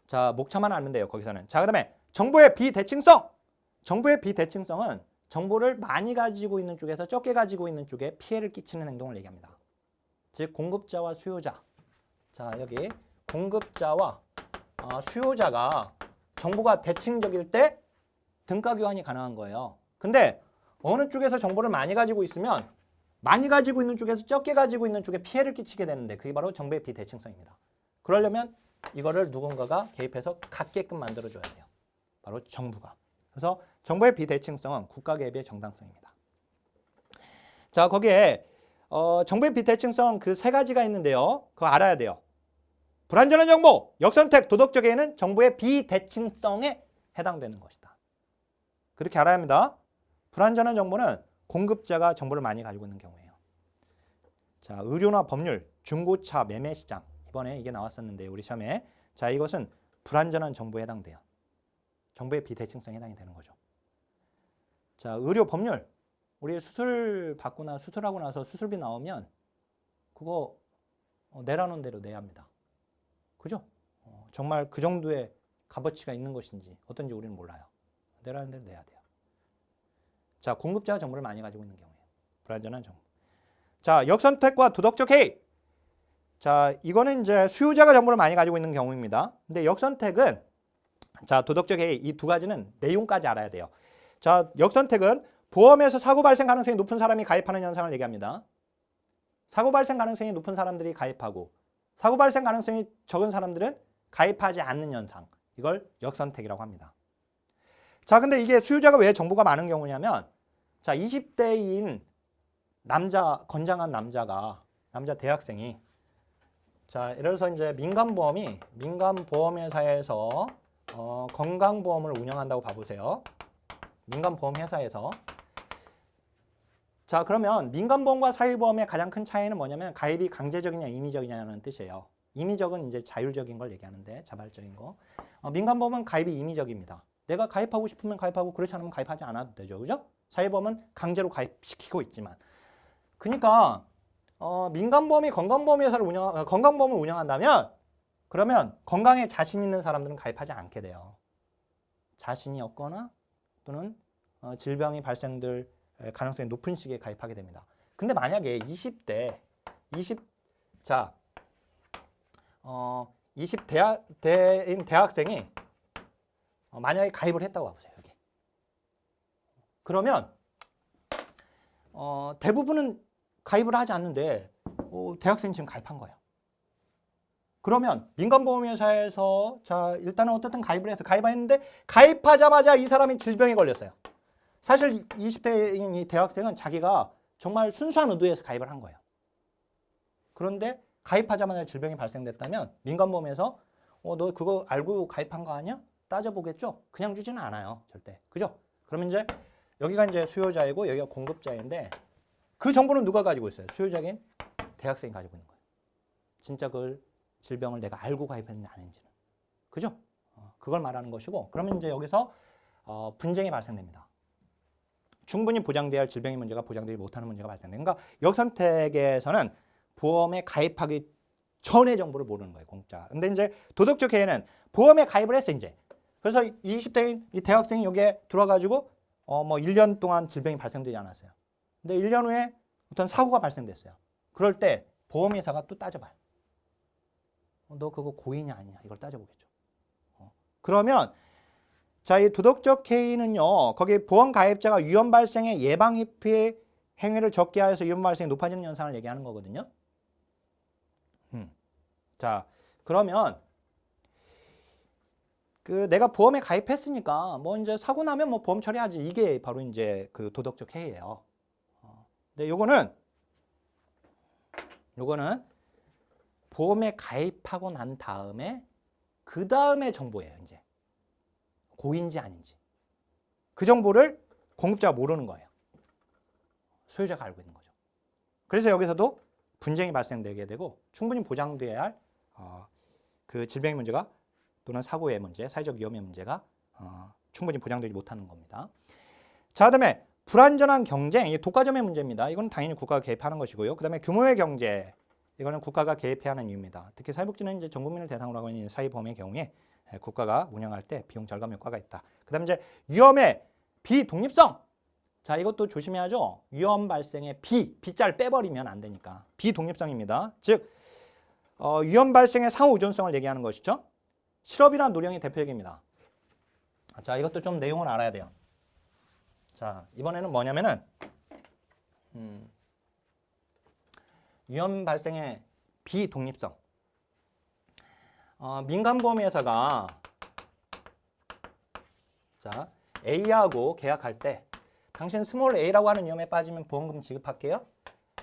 A: 자, 목차만 알면 돼요. 거기서는. 자, 그 다음에 정보의 비대칭성. 정보의 비대칭성은 정보를 많이 가지고 있는 쪽에서 적게 가지고 있는 쪽에 피해를 끼치는 행동을 얘기합니다. 즉 공급자와 수요자. 자, 여기 공급자와 수요자가 정보가 대칭적일 때 등가 교환이 가능한 거예요. 근데 어느 쪽에서 정보를 많이 가지고 있으면 많이 가지고 있는 쪽에서 적게 가지고 있는 쪽에 피해를 끼치게 되는데 그게 바로 정보의 비대칭성입니다. 그러려면 이거를 누군가가 개입해서 갖게끔 만들어줘야 돼요. 바로 정부가. 그래서 정보의 비대칭성은 국가 개입의 정당성입니다. 자, 거기에 정보의 비대칭성 그 세 가지가 있는데요. 그거 알아야 돼요. 불완전한 정보, 역선택, 도덕적 해이는 정보의 비대칭성에 해당되는 것이다. 그렇게 알아야 합니다. 불완전한 정보는 공급자가 정보를 많이 가지고 있는 경우예요. 자, 의료나 법률, 중고차 매매 시장. 이번에 이게 나왔었는데 우리 시험에. 자, 이것은 불완전한 정보에 해당돼요. 정보의 비대칭성에 해당이 되는 거죠. 자, 의료 법률. 우리 수술 받거나 수술하고 나서 수술비 나오면 그거 내라는 대로 내야 합니다. 그죠? 정말 그 정도의 값어치가 있는 것인지 어떤지 우리는 몰라요. 내라는 대로 내야 돼요. 자, 공급자가 정보를 많이 가지고 있는 경우에요. 불완전한 정보. 자, 역선택과 도덕적 해이. 자, 이거는 이제 수요자가 정보를 많이 가지고 있는 경우입니다. 근데 역선택은 자, 도덕적 해이 이 두 가지는 내용까지 알아야 돼요. 자, 역선택은 보험에서 사고 발생 가능성이 높은 사람이 가입하는 현상을 얘기합니다. 사고 발생 가능성이 높은 사람들이 가입하고 사고 발생 가능성이 적은 사람들은 가입하지 않는 현상. 이걸 역선택이라고 합니다. 자, 근데 이게 수요자가 왜 정보가 많은 경우냐면 자, 20대인 남자, 건장한 남자 대학생이 자, 예를 들어서 이제 민간보험회사에서 건강보험을 운영한다고 봐보세요. 민간보험회사에서 자, 그러면 민간보험과 사회보험의 가장 큰 차이는 뭐냐면 가입이 강제적이냐 임의적이냐는 뜻이에요. 임의적은 이제 자율적인 걸 얘기하는데 자발적인 거. 민간보험은 가입이 임의적입니다. 내가 가입하고 싶으면 가입하고 그렇지 않으면 가입하지 않아도 되죠. 그죠? 사회보험은 강제로 가입시키고 있지만. 그러니까 민간보험이 건강보험을 운영한다면 그러면 건강에 자신 있는 사람들은 가입하지 않게 돼요. 자신이 없거나 또는 질병이 발생될 가능성이 높은 시기에 가입하게 됩니다. 근데 만약에 20대인 대학생이 만약에 가입을 했다고 봐보세요. 여기. 그러면 대부분은 가입을 하지 않는데 대학생이 지금 가입한 거예요. 그러면 민간보험회사에서 자 일단은 어떻든 가입을 해서 가입했는데 가입하자마자 이 사람이 질병에 걸렸어요. 사실 20대인 이 대학생은 자기가 정말 순수한 의도에서 가입을 한 거예요. 그런데 가입하자마자 질병이 발생됐다면 민간보험에서 너 그거 알고 가입한 거 아니야? 따져보겠죠? 그냥 주지는 않아요. 절대. 그죠? 그러면 이제 여기가 이제 수요자이고 여기가 공급자인데 그 정보는 누가 가지고 있어요? 수요자인 대학생이 가지고 있는 거예요. 진짜 그 질병을 내가 알고 가입했는지 아닌지는. 그죠? 그걸 말하는 것이고 그러면 이제 여기서 분쟁이 발생됩니다. 충분히 보장돼야 할 질병의 문제가 보장되지 못하는 문제가 발생돼요. 그러니까 역선택에서는 보험에 가입하기 전의 정보를 모르는 거예요, 공짜가. 근데 이제 도덕적 해이는 보험에 가입을 했어, 이제. 그래서 20대인 이 대학생이 여기에 들어와가지고 뭐 1년 동안 질병이 발생되지 않았어요. 근데 1년 후에 어떤 사고가 발생됐어요. 그럴 때 보험회사가 또 따져봐요. 너 그거 고의냐 아니냐 이걸 따져보겠죠. 그러면 자, 이 도덕적 해이는요. 거기 보험 가입자가 위험 발생의 예방 회피 행위를 적게 하여서 위험 발생이 높아지는 현상을 얘기하는 거거든요. 자, 그러면 그 내가 보험에 가입했으니까 뭐 이제 사고 나면 뭐 보험 처리하지. 이게 바로 이제 그 도덕적 해이예요. 근데 요거는 보험에 가입하고 난 다음에 그 다음에 정보예요, 이제. 고의인지 아닌지. 그 정보를 공급자가 모르는 거예요. 소유자가 알고 있는 거죠. 그래서 여기서도 분쟁이 발생되게 되고 충분히 보장돼야 할 그 질병의 문제가 또는 사고의 문제, 사회적 위험의 문제가 충분히 보장되지 못하는 겁니다. 자, 그다음에 불완전한 경쟁, 이게 독과점의 문제입니다. 이건 당연히 국가가 개입하는 것이고요. 그다음에 규모의 경제, 이거는 국가가 개입해야 하는 이유입니다. 특히 사회복지는 이제 전 국민을 대상으로 하고 있는 사회보험의 경우에 국가가 운영할 때 비용 절감 효과가 있다. 그다음에 이제 위험의 비독립성. 자, 이것도 조심해야죠. 위험 발생의 B자를 빼버리면 안 되니까. 비독립성입니다. 즉 위험 발생의 상호 의존성을 얘기하는 것이죠. 실업이나 노령이 대표적입니다. 자, 이것도 좀 내용을 알아야 돼요. 자, 이번에는 뭐냐면은 위험 발생의 비독립성. 민간보험회사가 자, A하고 계약할 때 당신 스몰 A라고 하는 위험에 빠지면 보험금 지급할게요.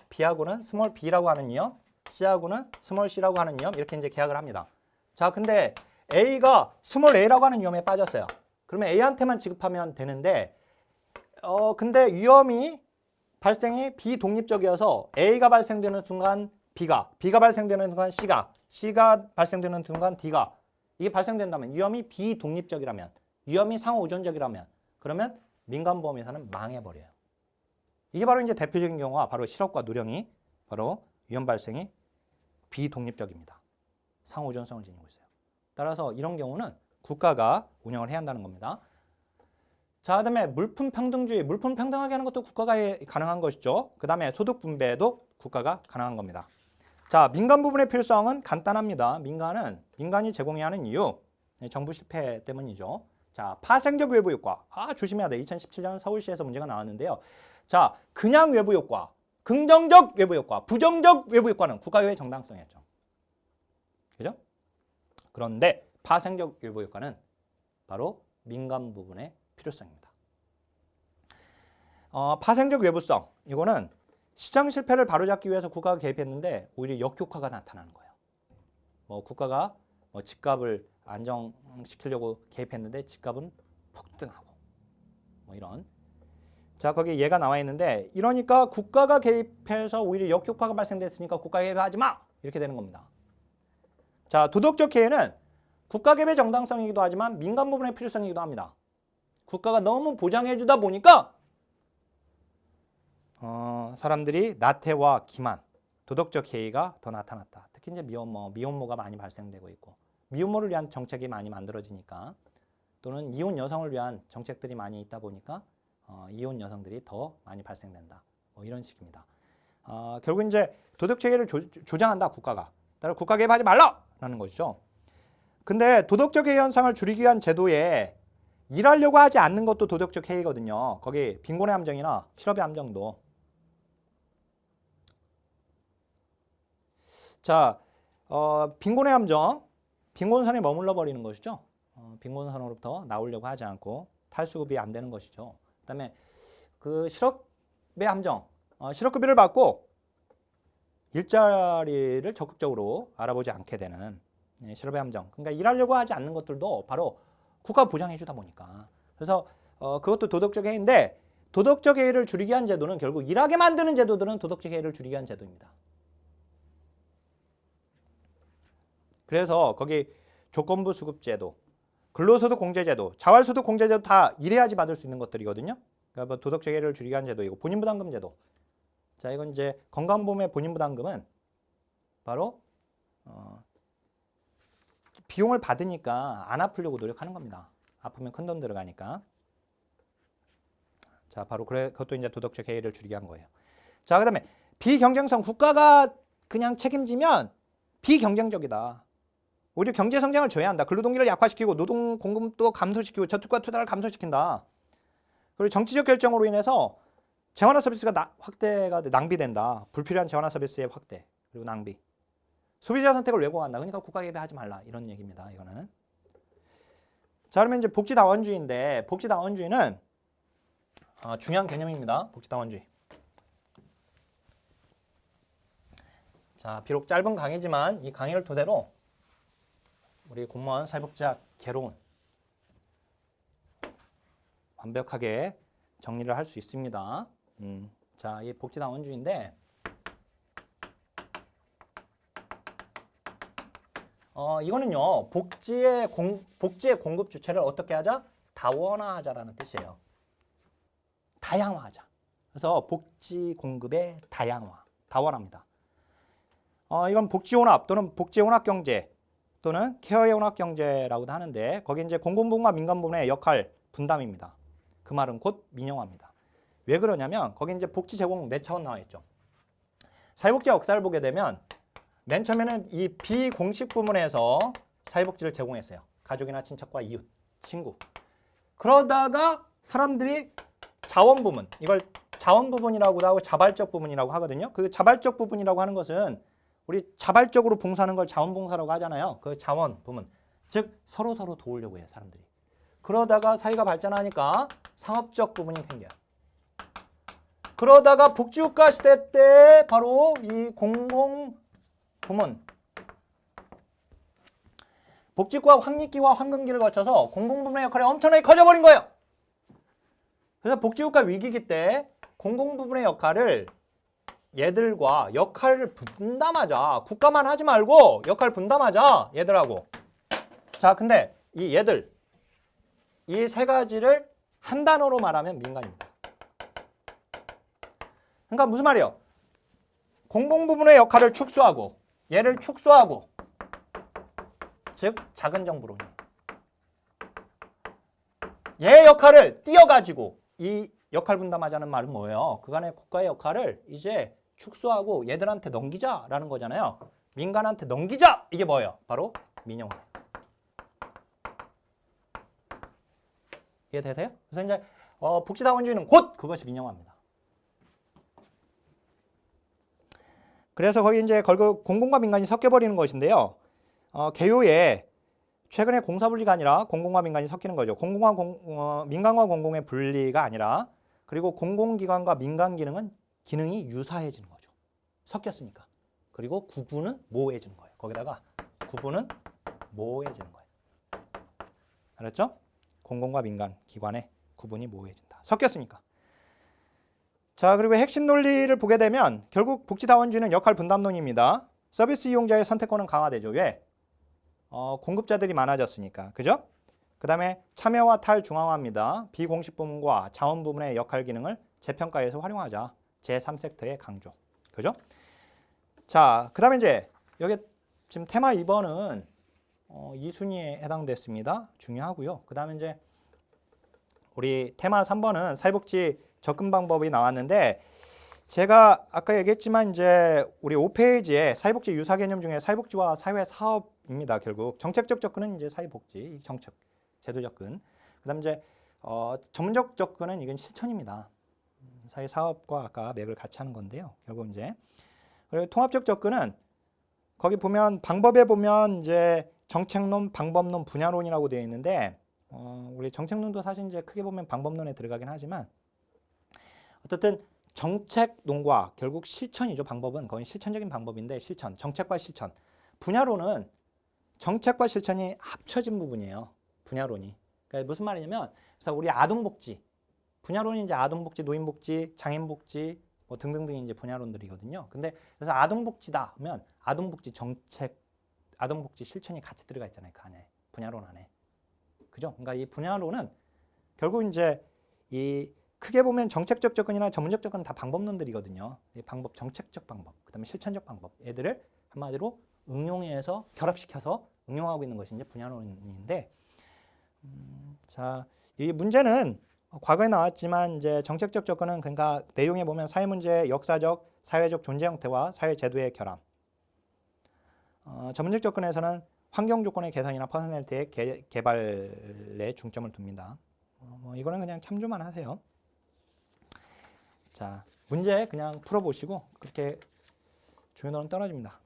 A: B하고는 스몰 B라고 하는 위험, C하고는 스몰 C라고 하는 위험 이렇게 이제 계약을 합니다. 자, 근데 A가 스몰 A라고 하는 위험에 빠졌어요. 그러면 A한테만 지급하면 되는데 근데 위험이 발생이 비독립적이어서 A가 발생되는 순간 B가 발생되는 순간 C가 발생되는 순간 D가 이게 발생된다면 위험이 비독립적이라면 위험이 상호 의존적이라면 그러면 민간보험회사는 망해버려요. 이게 바로 이제 대표적인 경우가 바로 실업과 노령이 바로 위험 발생이 비독립적입니다. 상호 의존성을 지니고 있어요. 따라서 이런 경우는 국가가 운영을 해야 한다는 겁니다. 자, 그다음에 물품 평등주의, 물품 평등하게 하는 것도 국가가 가능한 것이죠. 그다음에 소득 분배도 국가가 가능한 겁니다. 자, 민간 부분의 필요성은 간단합니다. 민간이 제공해야 하는 이유, 정부 실패 때문이죠. 자, 파생적 외부 효과. 조심해야 돼. 2017년 서울시에서 문제가 나왔는데요. 자, 그냥 외부 효과, 긍정적 외부 효과, 부정적 외부 효과는 국가의 정당성이었죠. 그죠? 그런데 파생적 외부 효과는 바로 민간 부분의 필요성입니다. 파생적 외부성, 이거는 시장 실패를 바로잡기 위해서 국가가 개입했는데 오히려 역효과가 나타나는 거예요. 국가가 집값을 안정시키려고 개입했는데 집값은 폭등하고 이런. 자, 거기 얘가 나와 있는데 이러니까 국가가 개입해서 오히려 역효과가 발생됐으니까 국가 개입하지 마! 이렇게 되는 겁니다. 자, 도덕적 해이는 국가 개입의 정당성이기도 하지만 민간 부분의 필요성이기도 합니다. 국가가 너무 보장해주다 보니까 사람들이 나태와 기만, 도덕적 해이가 더 나타났다. 특히 이제 미혼모가 많이 발생되고 있고 미혼모를 위한 정책이 많이 만들어지니까 또는 이혼 여성을 위한 정책들이 많이 있다 보니까 이혼 여성들이 더 많이 발생된다. 이런 식입니다. 결국 이제 도덕적 해이를 조장한다 국가가. 따라서 국가 개입하지 말라라는 것이죠. 근데 도덕적 해이 현상을 줄이기 위한 제도에 일하려고 하지 않는 것도 도덕적 해이거든요. 거기 빈곤의 함정이나 실업의 함정도 자, 빈곤의 함정, 빈곤선에 머물러 버리는 것이죠. 빈곤선으로부터 나오려고 하지 않고 탈수급이 안 되는 것이죠. 그다음에 그 실업의 함정, 실업급여를 받고 일자리를 적극적으로 알아보지 않게 되는 실업의 함정. 그러니까 일하려고 하지 않는 것들도 바로 국가가 보장해 주다 보니까. 그래서 그것도 도덕적 해이인데 도덕적 해이를 줄이기 위한 제도는 결국 일하게 만드는 제도들은 도덕적 해이를 줄이기 위한 제도입니다. 그래서 거기 조건부 수급제도, 근로소득 공제제도, 자활소득 공제제도 다 일해야지 받을 수 있는 것들이거든요. 그러니까 뭐 도덕적 해이를 줄이기 위한 제도이고 본인부담금 제도. 자, 이건 이제 건강보험의 본인부담금은 바로 비용을 받으니까 안 아프려고 노력하는 겁니다. 아프면 큰 돈 들어가니까. 자, 바로 그것도 이제 도덕적 해이를 줄이게 한 거예요. 자, 그다음에 비경쟁성, 국가가 그냥 책임지면 비경쟁적이다. 오히려 경제 성장을 줘야 한다. 근로동기를 약화시키고 노동 공급도 감소시키고 저축과 투자를 감소시킨다. 그리고 정치적 결정으로 인해서 재원화 서비스가 확대가 낭비된다. 불필요한 재원화 서비스의 확대 그리고 낭비. 소비자 선택을 왜곡한다. 그러니까 국가 개입하지 말라 이런 얘기입니다. 이거는. 자, 그러면 이제 복지다원주의인데 복지다원주의는 중요한 개념입니다. 복지다원주의. 자, 비록 짧은 강의지만 이 강의를 토대로 우리 공무원 사회복지학 개론 완벽하게 정리를 할 수 있습니다. 자, 이 복지다원주의인데 이거는요 복지의 공급 주체를 어떻게 하자? 다원화하자라는 뜻이에요. 다양화하자. 그래서 복지 공급의 다원화입니다. 이건 복지혼합 또는 복지혼합경제 또는 케어의 혼합경제라고도 하는데 거기 이제 공공부문과 민간부문의 역할 분담입니다. 그 말은 곧 민영화입니다. 왜 그러냐면 거기 이제 복지 제공 몇 차원 나와 있죠. 사회복지 역사를 보게 되면 맨 처음에는 이 비공식 부문에서 사회복지를 제공했어요. 가족이나 친척과 이웃, 친구. 그러다가 사람들이 자원부문, 이걸 자원부문이라고도 하고 자발적 부문이라고 하거든요. 그 자발적 부분이라고 하는 것은 우리 자발적으로 봉사하는 걸 자원봉사라고 하잖아요. 그 자원부문, 즉 서로 도우려고 해요. 사람들이. 그러다가 사회가 발전하니까 상업적 부분이 생겨요. 그러다가 복지국가 시대 때 바로 이 공공부문, 복지국가 황리기와 황금기를 거쳐서 공공부문의 역할이 엄청나게 커져버린 거예요. 그래서 복지국가 위기기 때 공공부문의 역할을 얘들과 역할을 분담하자. 국가만 하지 말고 역할 분담하자. 얘들하고. 자, 근데 이 얘들 이 세 가지를 한 단어로 말하면 민간입니다. 그러니까 무슨 말이에요? 공공부문의 역할을 축소하고 얘를 축소하고 즉 작은 정부론이 얘의 역할을 띄어가지고 이 역할 분담하자는 말은 뭐예요? 그간의 국가의 역할을 이제 축소하고 얘들한테 넘기자라는 거잖아요. 민간한테 넘기자! 이게 뭐예요? 바로 민영화. 이해되세요? 그래서 이제 복지다원주의는 곧 그것이 민영화입니다. 그래서 거기 이제 결국 공공과 민간이 섞여버리는 것인데요. 개요에 최근에 공사분리가 아니라 공공과 민간이 섞이는 거죠. 민간과 공공의 분리가 아니라 그리고 공공기관과 민간 기능이 유사해지는 거죠. 섞였으니까. 그리고 구분은 모호해지는 거예요. 거기다가 구분은 모호해지는 거예요. 알았죠? 공공과 민간 기관의 구분이 모호해진다. 섞였으니까. 자, 그리고 핵심 논리를 보게 되면 결국 복지다원주의는 역할 분담론입니다. 서비스 이용자의 선택권은 강화되죠. 왜? 공급자들이 많아졌으니까. 그죠? 그 다음에 참여와 탈중앙화입니다. 비공식 부문과 자원 부문의 역할 기능을 재평가해서 활용하자. 제3섹터의 강조. 그죠? 자, 그 다음에 이제 여기 지금 테마 2번은 2순위에 해당됐습니다. 중요하고요. 그 다음에 이제 우리 테마 3번은 사회복지 접근 방법이 나왔는데 제가 아까 얘기했지만 이제 우리 5페이지에 사회복지 유사 개념 중에 사회복지와 사회 사업입니다. 결국 정책적 접근은 이제 사회복지, 정책, 제도 접근. 그다음 이제 전문적 접근은 이건 실천입니다. 사회 사업과 아까 맥을 같이 하는 건데요. 결국 이제 그리고 통합적 접근은 거기 보면 방법에 보면 이제 정책론, 방법론, 분야론이라고 되어 있는데 우리 정책론도 사실 이제 크게 보면 방법론에 들어가긴 하지만 어쨌든 정책론과 결국 실천이죠. 방법은 거의 실천적인 방법인데 실천, 정책과 실천. 분야론은 정책과 실천이 합쳐진 부분이에요. 분야론이. 그러니까 무슨 말이냐면 그래서 우리 아동복지, 분야론이 이제 아동복지, 노인복지, 장애인복지 뭐 등등등 이제 분야론들이거든요. 근데 그래서 아동복지다 하면 아동복지 정책, 아동복지 실천이 같이 들어가 있잖아요. 그 안에 분야론 안에. 그죠? 그러니까 이 분야론은 결국 이제 이 크게 보면 정책적 접근이나 전문적 접근은 다 방법론들이거든요. 이 방법, 정책적 방법, 그다음에 실천적 방법, 얘들을 한마디로 응용해서 결합시켜서 응용하고 있는 것이 이제 분야론인데, 자, 이 문제는 과거에 나왔지만 이제 정책적 접근은 그러니까 내용에 보면 사회 문제의 역사적, 사회적 존재 형태와 사회 제도의 결합. 전문적 접근에서는 환경 조건의 개선이나 퍼스널리티의 개발에 중점을 둡니다. 이거는 그냥 참조만 하세요. 자, 문제 그냥 풀어보시고 그렇게 중요도는 떨어집니다.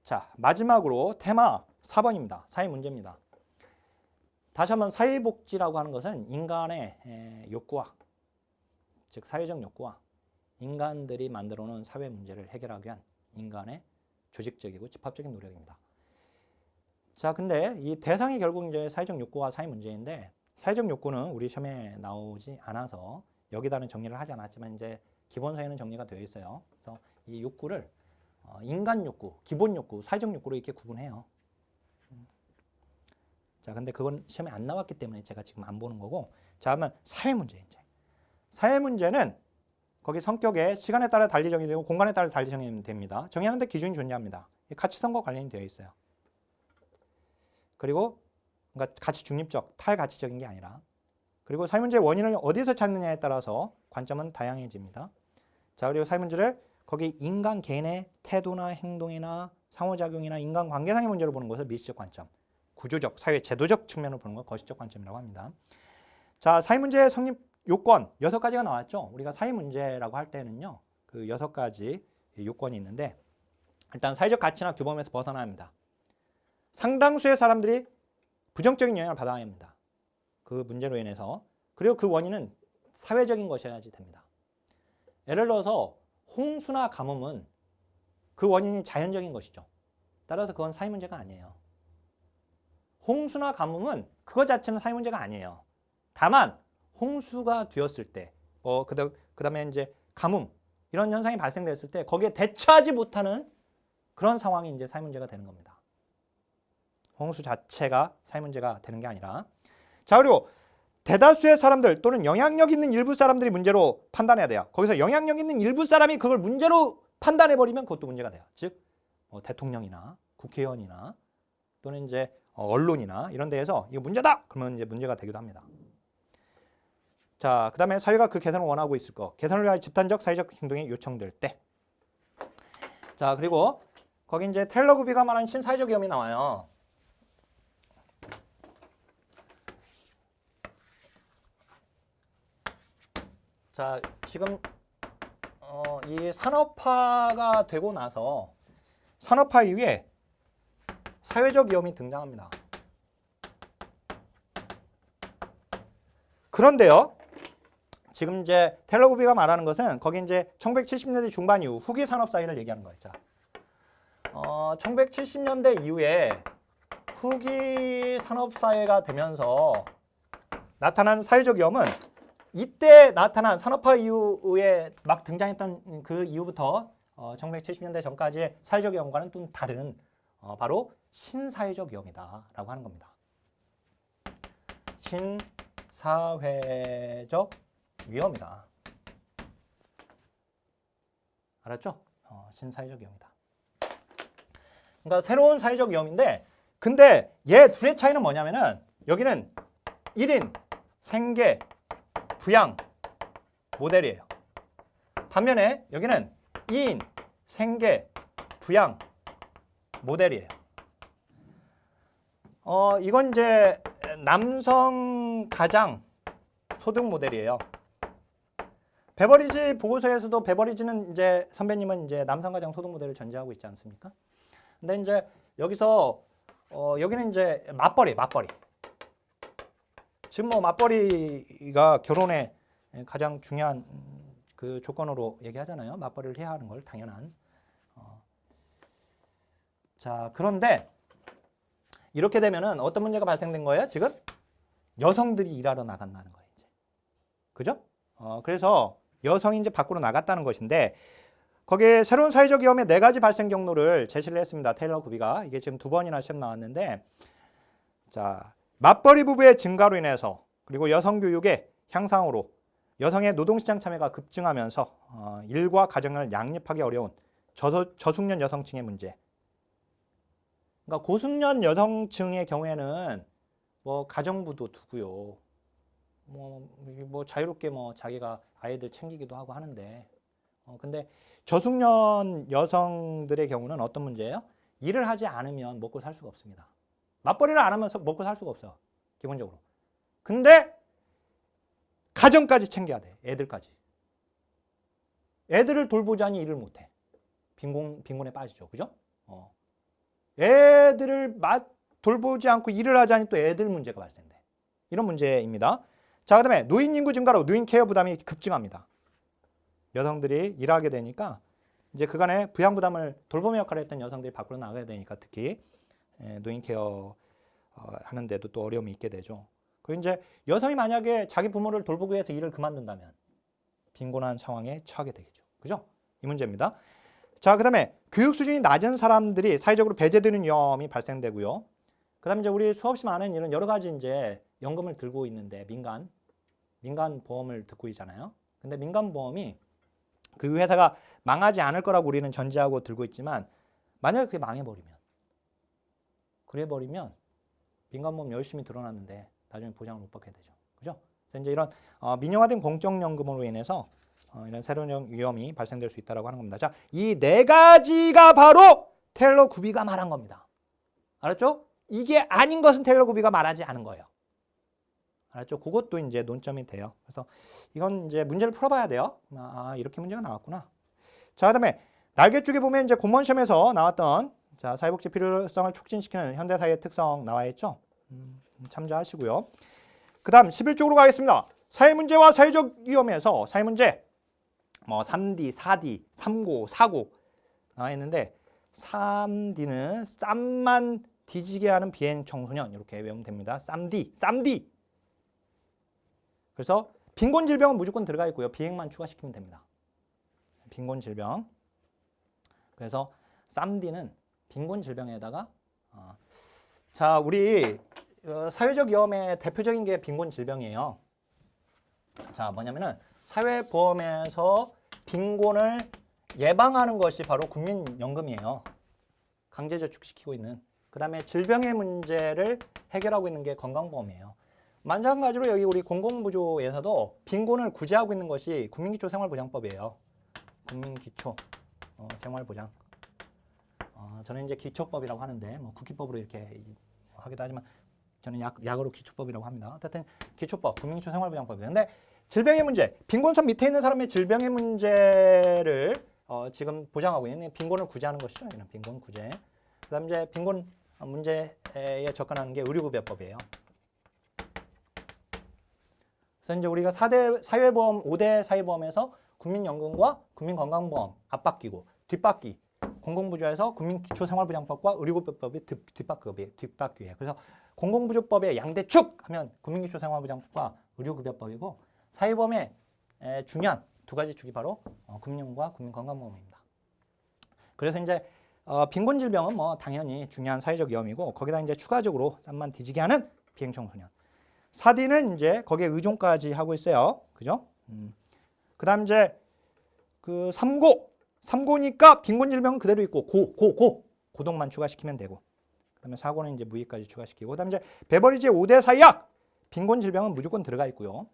A: 자, 마지막으로 테마 4번입니다. 사회 문제입니다. 다시 한번 사회복지라고 하는 것은 인간의 욕구와, 즉 사회적 욕구와 인간들이 만들어 놓은 사회 문제를 해결하기 위한 인간의 조직적이고 집합적인 노력입니다. 자, 근데 이 대상이 결국 이제 사회적 욕구와 사회 문제인데, 사회적 욕구는 우리 시험에 나오지 않아서 여기다는 정리를 하지 않았지만 이제 기본서에는 정리가 되어 있어요. 그래서 이 욕구를 인간 욕구, 기본 욕구, 사회적 욕구로 이렇게 구분해요. 자, 근데 그건 시험에 안 나왔기 때문에 제가 지금 안 보는 거고, 자, 그러면 사회 문제 이제. 사회 문제는 거기 성격에 시간에 따라 달리 정의되고 공간에 따라 달리 정의됩니다. 정의하는 데 기준이 존재합니다. 가치성과 관련이 되어 있어요. 그리고 그러니까 가치 중립적, 탈가치적인 게 아니라, 그리고 사회 문제의 원인을 어디서 찾느냐에 따라서 관점은 다양해집니다. 자, 그리고 사회 문제를 거기 인간 개인의 태도나 행동이나 상호작용이나 인간관계상의 문제로 보는 것을 미시적 관점, 구조적, 사회 제도적 측면으로 보는 것 거시적 관점이라고 합니다. 자, 사회 문제의 성립 요건 6가지가 나왔죠. 우리가 사회 문제라고 할 때는요, 그 6가지 요건이 있는데, 일단 사회적 가치나 규범에서 벗어나야 합니다. 상당수의 사람들이 부정적인 영향을 받아야 합니다. 그 문제로 인해서. 그리고 그 원인은 사회적인 것이어야지 됩니다. 예를 들어서 홍수나 가뭄은 그 원인이 자연적인 것이죠. 따라서 그건 사회 문제가 아니에요. 홍수나 가뭄은 그것 자체는 사회 문제가 아니에요. 다만 홍수가 되었을 때, 그다음에 이제 가뭄 이런 현상이 발생됐을 때 거기에 대처하지 못하는 그런 상황이 이제 사회 문제가 되는 겁니다. 홍수 자체가 사회 문제가 되는 게 아니라. 자, 그리고 대다수의 사람들 또는 영향력 있는 일부 사람들이 문제로 판단해야 돼요. 거기서 영향력 있는 일부 사람이 그걸 문제로 판단해버리면 그것도 문제가 돼요. 즉 대통령이나 국회의원이나 또는 이제 언론이나 이런 데에서 이거 문제다! 그러면 이제 문제가 되기도 합니다. 자, 그 다음에 사회가 그 개선을 원하고 있을 거, 개선을 위한 집단적 사회적 행동이 요청될 때. 자, 그리고 거기 이제 테일러 구비가 말하는 신사회적 위험이 나와요. 자, 지금 이 산업화가 되고 나서 산업화 이후에 사회적 위험이 등장합니다. 그런데요, 지금 이제 테일러 구비가 말하는 것은 거기 이제 1970년대 중반 이후 후기 산업 사회를 얘기하는 거예요. 자, 1970년대 이후에 후기 산업 사회가 되면서 나타난 사회적 위험은 이때 나타난 산업화 이후에 막 등장했던 그 이후부터 1970년대 전까지의 사회적 위험과는 좀 다른 바로 신사회적 위험이다라고 하는 겁니다. 신사회적 위험이다. 알았죠? 신사회적 위험이다. 그러니까 새로운 사회적 위험인데, 근데 얘 둘의 차이는 뭐냐면은 여기는 1인 생계 부양 모델이에요. 반면에 여기는 2인 생계 부양 모델이에요. 이건 이제 남성 가장 소득 모델이에요. 베버리지 보고서에서도 베버리지는 이제 선배님은 이제 남성 가장 소득 모델을 전제하고 있지 않습니까? 근데 이제 여기서 여기는 이제 맞벌이. 지금 뭐 맞벌이가 결혼의 가장 중요한 그 조건으로 얘기하잖아요. 맞벌이를 해야 하는 걸 당연한. 자, 그런데 이렇게 되면은 어떤 문제가 발생된 거예요? 지금 여성들이 일하러 나간다는 거예요. 이제. 그죠? 그래서 여성이 이제 밖으로 나갔다는 것인데 거기에 새로운 사회적 위험의 4가지 발생 경로를 제시를 했습니다. 테일러 구비가. 이게 지금 2번이나 시험 나왔는데 자, 맞벌이 부부의 증가로 인해서 그리고 여성 교육의 향상으로 여성의 노동시장 참여가 급증하면서 일과 가정을 양립하기 어려운 저숙련 여성층의 문제. 그러니까 고숙련 여성층의 경우에는 뭐 가정부도 두고요. 뭐 자유롭게 뭐 자기가 아이들 챙기기도 하고 하는데 근데 저숙련 여성들의 경우는 어떤 문제예요? 일을 하지 않으면 먹고 살 수가 없습니다. 맞벌이를 안 하면 먹고 살 수가 없어. 기본적으로. 근데 가정까지 챙겨야 돼. 애들까지. 애들을 돌보자니 일을 못해. 빈곤에 빠지죠. 그죠? 애들을 돌보지 않고 일을 하자니 또 애들 문제가 발생돼. 이런 문제입니다. 자, 그다음에 노인 인구 증가로 노인 케어 부담이 급증합니다. 여성들이 일하게 되니까 이제 그간의 부양 부담을 돌보미 역할을 했던 여성들이 밖으로 나가야 되니까 특히 노인 케어 하는데도 또 어려움이 있게 되죠. 그리고 이제 여성이 만약에 자기 부모를 돌보기 위해서 일을 그만둔다면 빈곤한 상황에 처하게 되겠죠. 그죠? 이 문제입니다. 자, 그다음에 교육 수준이 낮은 사람들이 사회적으로 배제되는 위험이 발생되고요. 그다음에 이제 우리 수없이 많은 이런 여러 가지 이제 연금을 들고 있는데 민간 보험을 듣고 있잖아요. 근데 민간 보험이 그 회사가 망하지 않을 거라고 우리는 전제하고 들고 있지만 만약에 그게 그래버리면 민간보험 열심히 들어놨는데 나중에 보장을 못 받게 되죠. 그죠? 그래서 이제 이런 민영화된 공적연금으로 인해서 이런 새로운 위험이 발생될 수 있다고 하는 겁니다. 자, 이 4가지가 바로 테일러 구비가 말한 겁니다. 알았죠? 이게 아닌 것은 테일러 구비가 말하지 않은 거예요. 알았죠? 그것도 이제 논점이 돼요. 그래서 이건 이제 문제를 풀어봐야 돼요. 이렇게 문제가 나왔구나. 자, 그다음에 날개 쪽에 보면 이제 공무원 시험에서 나왔던 자, 사회복지 필요성을 촉진시키는 현대사회의 특성 나와 있죠. 참조하시고요. 그다음 11쪽으로 가겠습니다. 사회문제와 사회적 위험에서 사회문제 뭐 3D, 4D, 3고, 4고 나와 있는데 3D는 쌈만 뒤지게 하는 비행 청소년 이렇게 외우면 됩니다. 쌈디. 그래서 빈곤 질병은 무조건 들어가 있고요. 비행만 추가시키면 됩니다. 빈곤 질병. 그래서 쌈디는 빈곤 질병에다가 자, 우리 사회적 위험의 대표적인 게 빈곤 질병이에요. 자, 뭐냐면은 사회보험에서 빈곤을 예방하는 것이 바로 국민연금이에요. 강제저축시키고 있는. 그 다음에 질병의 문제를 해결하고 있는 게 건강보험이에요. 마찬가지로 여기 우리 공공부조에서도 빈곤을 구제하고 있는 것이 국민기초생활보장법이에요. 국민기초 생활보장. 저는 이제 기초법이라고 하는데 뭐 국기법으로 이렇게 하기도 하지만 저는 약어로 기초법이라고 합니다. 어쨌든 기초법, 국민기초생활보장법이에요. 근데 질병의 문제, 빈곤선 밑에 있는 사람의 질병의 문제를 지금 보장하고 있는 빈곤을 구제하는 것이죠. 이는 빈곤 구제. 그다음 이제 빈곤 문제에 접근하는 게 의료급여법이에요. 그래서 이제 우리가 4대 사회보험, 5대 사회보험에서 국민연금과 국민건강보험 앞바뀌고 뒷바퀴, 공공부조에서 국민기초생활보장법과 의료급여법이 뒷바퀴예요. 그래서 공공부조법의 양대축 하면 국민기초생활보장법과 의료급여법이고 사회보험의 중요한 2가지 축이 바로 국민연금과 국민건강보험입니다. 그래서 이제 빈곤 질병은 뭐 당연히 중요한 사회적 위험이고 거기다 이제 추가적으로 쌈만 뒤지게 하는 비행청소년. 4D는 이제 거기에 의존까지 하고 있어요. 그죠? 그다음 이제 그 3고니까 빈곤 질병은 그대로 있고 고동만 추가시키면 되고. 그다음에 4고는 이제 무의까지 추가시키고. 그다음 이제 베버리지 5대 사약 빈곤 질병은 무조건 들어가 있고요.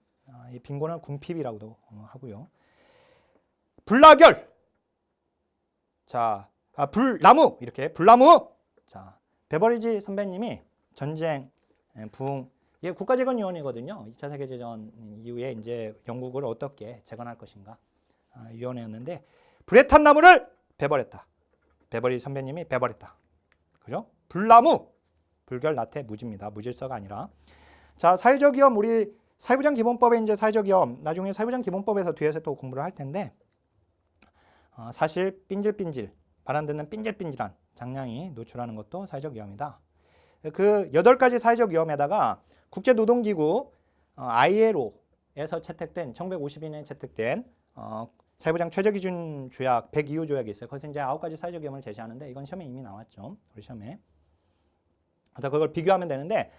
A: 이 빈곤은 궁핍이라고도 하고요. 불나결. 자, 불나무 이렇게 불나무. 자, 베버리지 선배님이 전쟁, 부흥 이게 국가재건위원회거든요. 2차 세계대전 이후에 이제 영국을 어떻게 재건할 것인가 위원회였는데 불에 탄 나무를 베버렸다. 베버리 선배님이 베버렸다. 그죠? 불나무, 불결, 나태, 무지입니다. 무질서가 아니라. 자, 사회적 위험, 우리 사회부장 기본법에 이제 사회적 위험, 나중에 사회부장 기본법에서 뒤에서 또 공부를 할 텐데, 사실 삔질삔질, 바람 듣는 삔질삔질한 장량이 노출하는 것도 사회적 위험이다. 그 8가지 사회적 위험에다가 국제노동기구 ILO에서 채택된 1952년에 채택된 사회부장 최저기준 조약 102호 조약이 있어요. 거기서 이제 9가지 사회적 위험을 제시하는데 이건 시험에 이미 나왔죠. 우리 시험에. 그래서 그걸 비교하면 되는데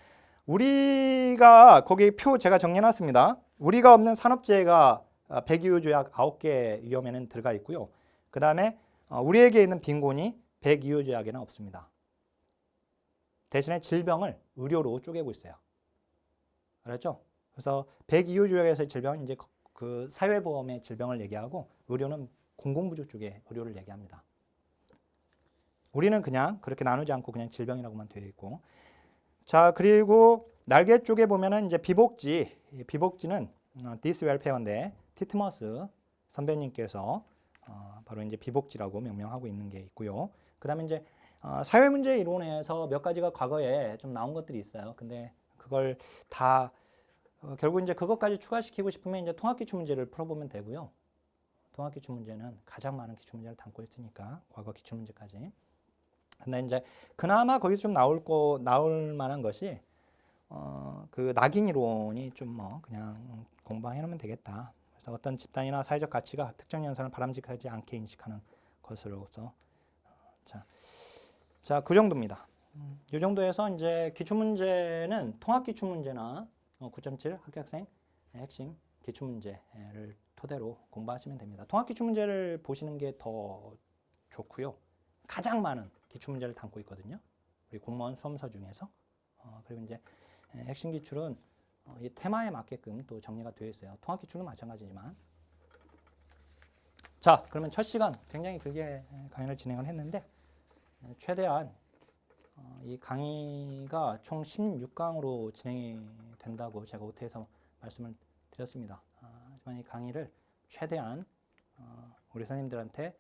A: 우리가 거기 표 제가 정리해놨습니다. 우리가 없는 산업재해가 102호 조약 9개 위험에는 들어가 있고요. 그 다음에 우리에게 있는 빈곤이 102호 조약에는 없습니다. 대신에 질병을 의료로 쪼개고 있어요. 알았죠? 그래서 102호 조약에서의 질병은 이제 그 사회보험의 질병을 얘기하고 의료는 공공부조 쪽의 의료를 얘기합니다. 우리는 그냥 그렇게 나누지 않고 그냥 질병이라고만 되어 있고. 자, 그리고 날개 쪽에 보면은 이제 비복지, 비복지는 디스웰페어인데 티트머스 선배님께서 바로 이제 비복지라고 명명하고 있는 게 있고요. 그다음에 이제 사회문제 이론에서 몇 가지가 과거에 좀 나온 것들이 있어요. 근데 그걸 다 결국 이제 그것까지 추가시키고 싶으면 이제 통합기출 문제를 풀어보면 되고요. 통합기출 문제는 가장 많은 기출 문제를 담고 있으니까 과거 기출 문제까지. 근데 이제 그나마 거기서 좀 나올 만한 것이 그 낙인 이론이 좀 뭐 그냥 공부해 놓으면 되겠다. 그래서 어떤 집단이나 사회적 가치가 특정 현상을 바람직하지 않게 인식하는 것으로서 자, 그 정도입니다. 이 정도에서 이제 기출 문제는 통합 기출 문제나 9.7 학교학생 핵심 기출 문제를 토대로 공부하시면 됩니다. 통합 기출 문제를 보시는 게 더 좋고요. 가장 많은 기출 문제를 담고 있거든요. 우리 공무원 수험서 중에서. 그리고 이제 핵심 기출은 이 테마에 맞게끔 또 정리가 되어 있어요. 통합 기출은 마찬가지지만. 자, 그러면 첫 시간 굉장히 길게 강의를 진행을 했는데 최대한 이 강의가 총 16강으로 진행이 된다고 제가 OT에서 말씀을 드렸습니다. 하지만 이 강의를 최대한 우리 선생님들한테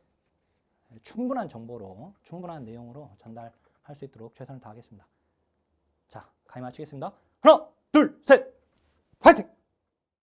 A: 충분한 정보로, 충분한 내용으로 전달할 수 있도록 최선을 다하겠습니다. 자, 강의 마치겠습니다. 하나, 둘, 셋, 화이팅!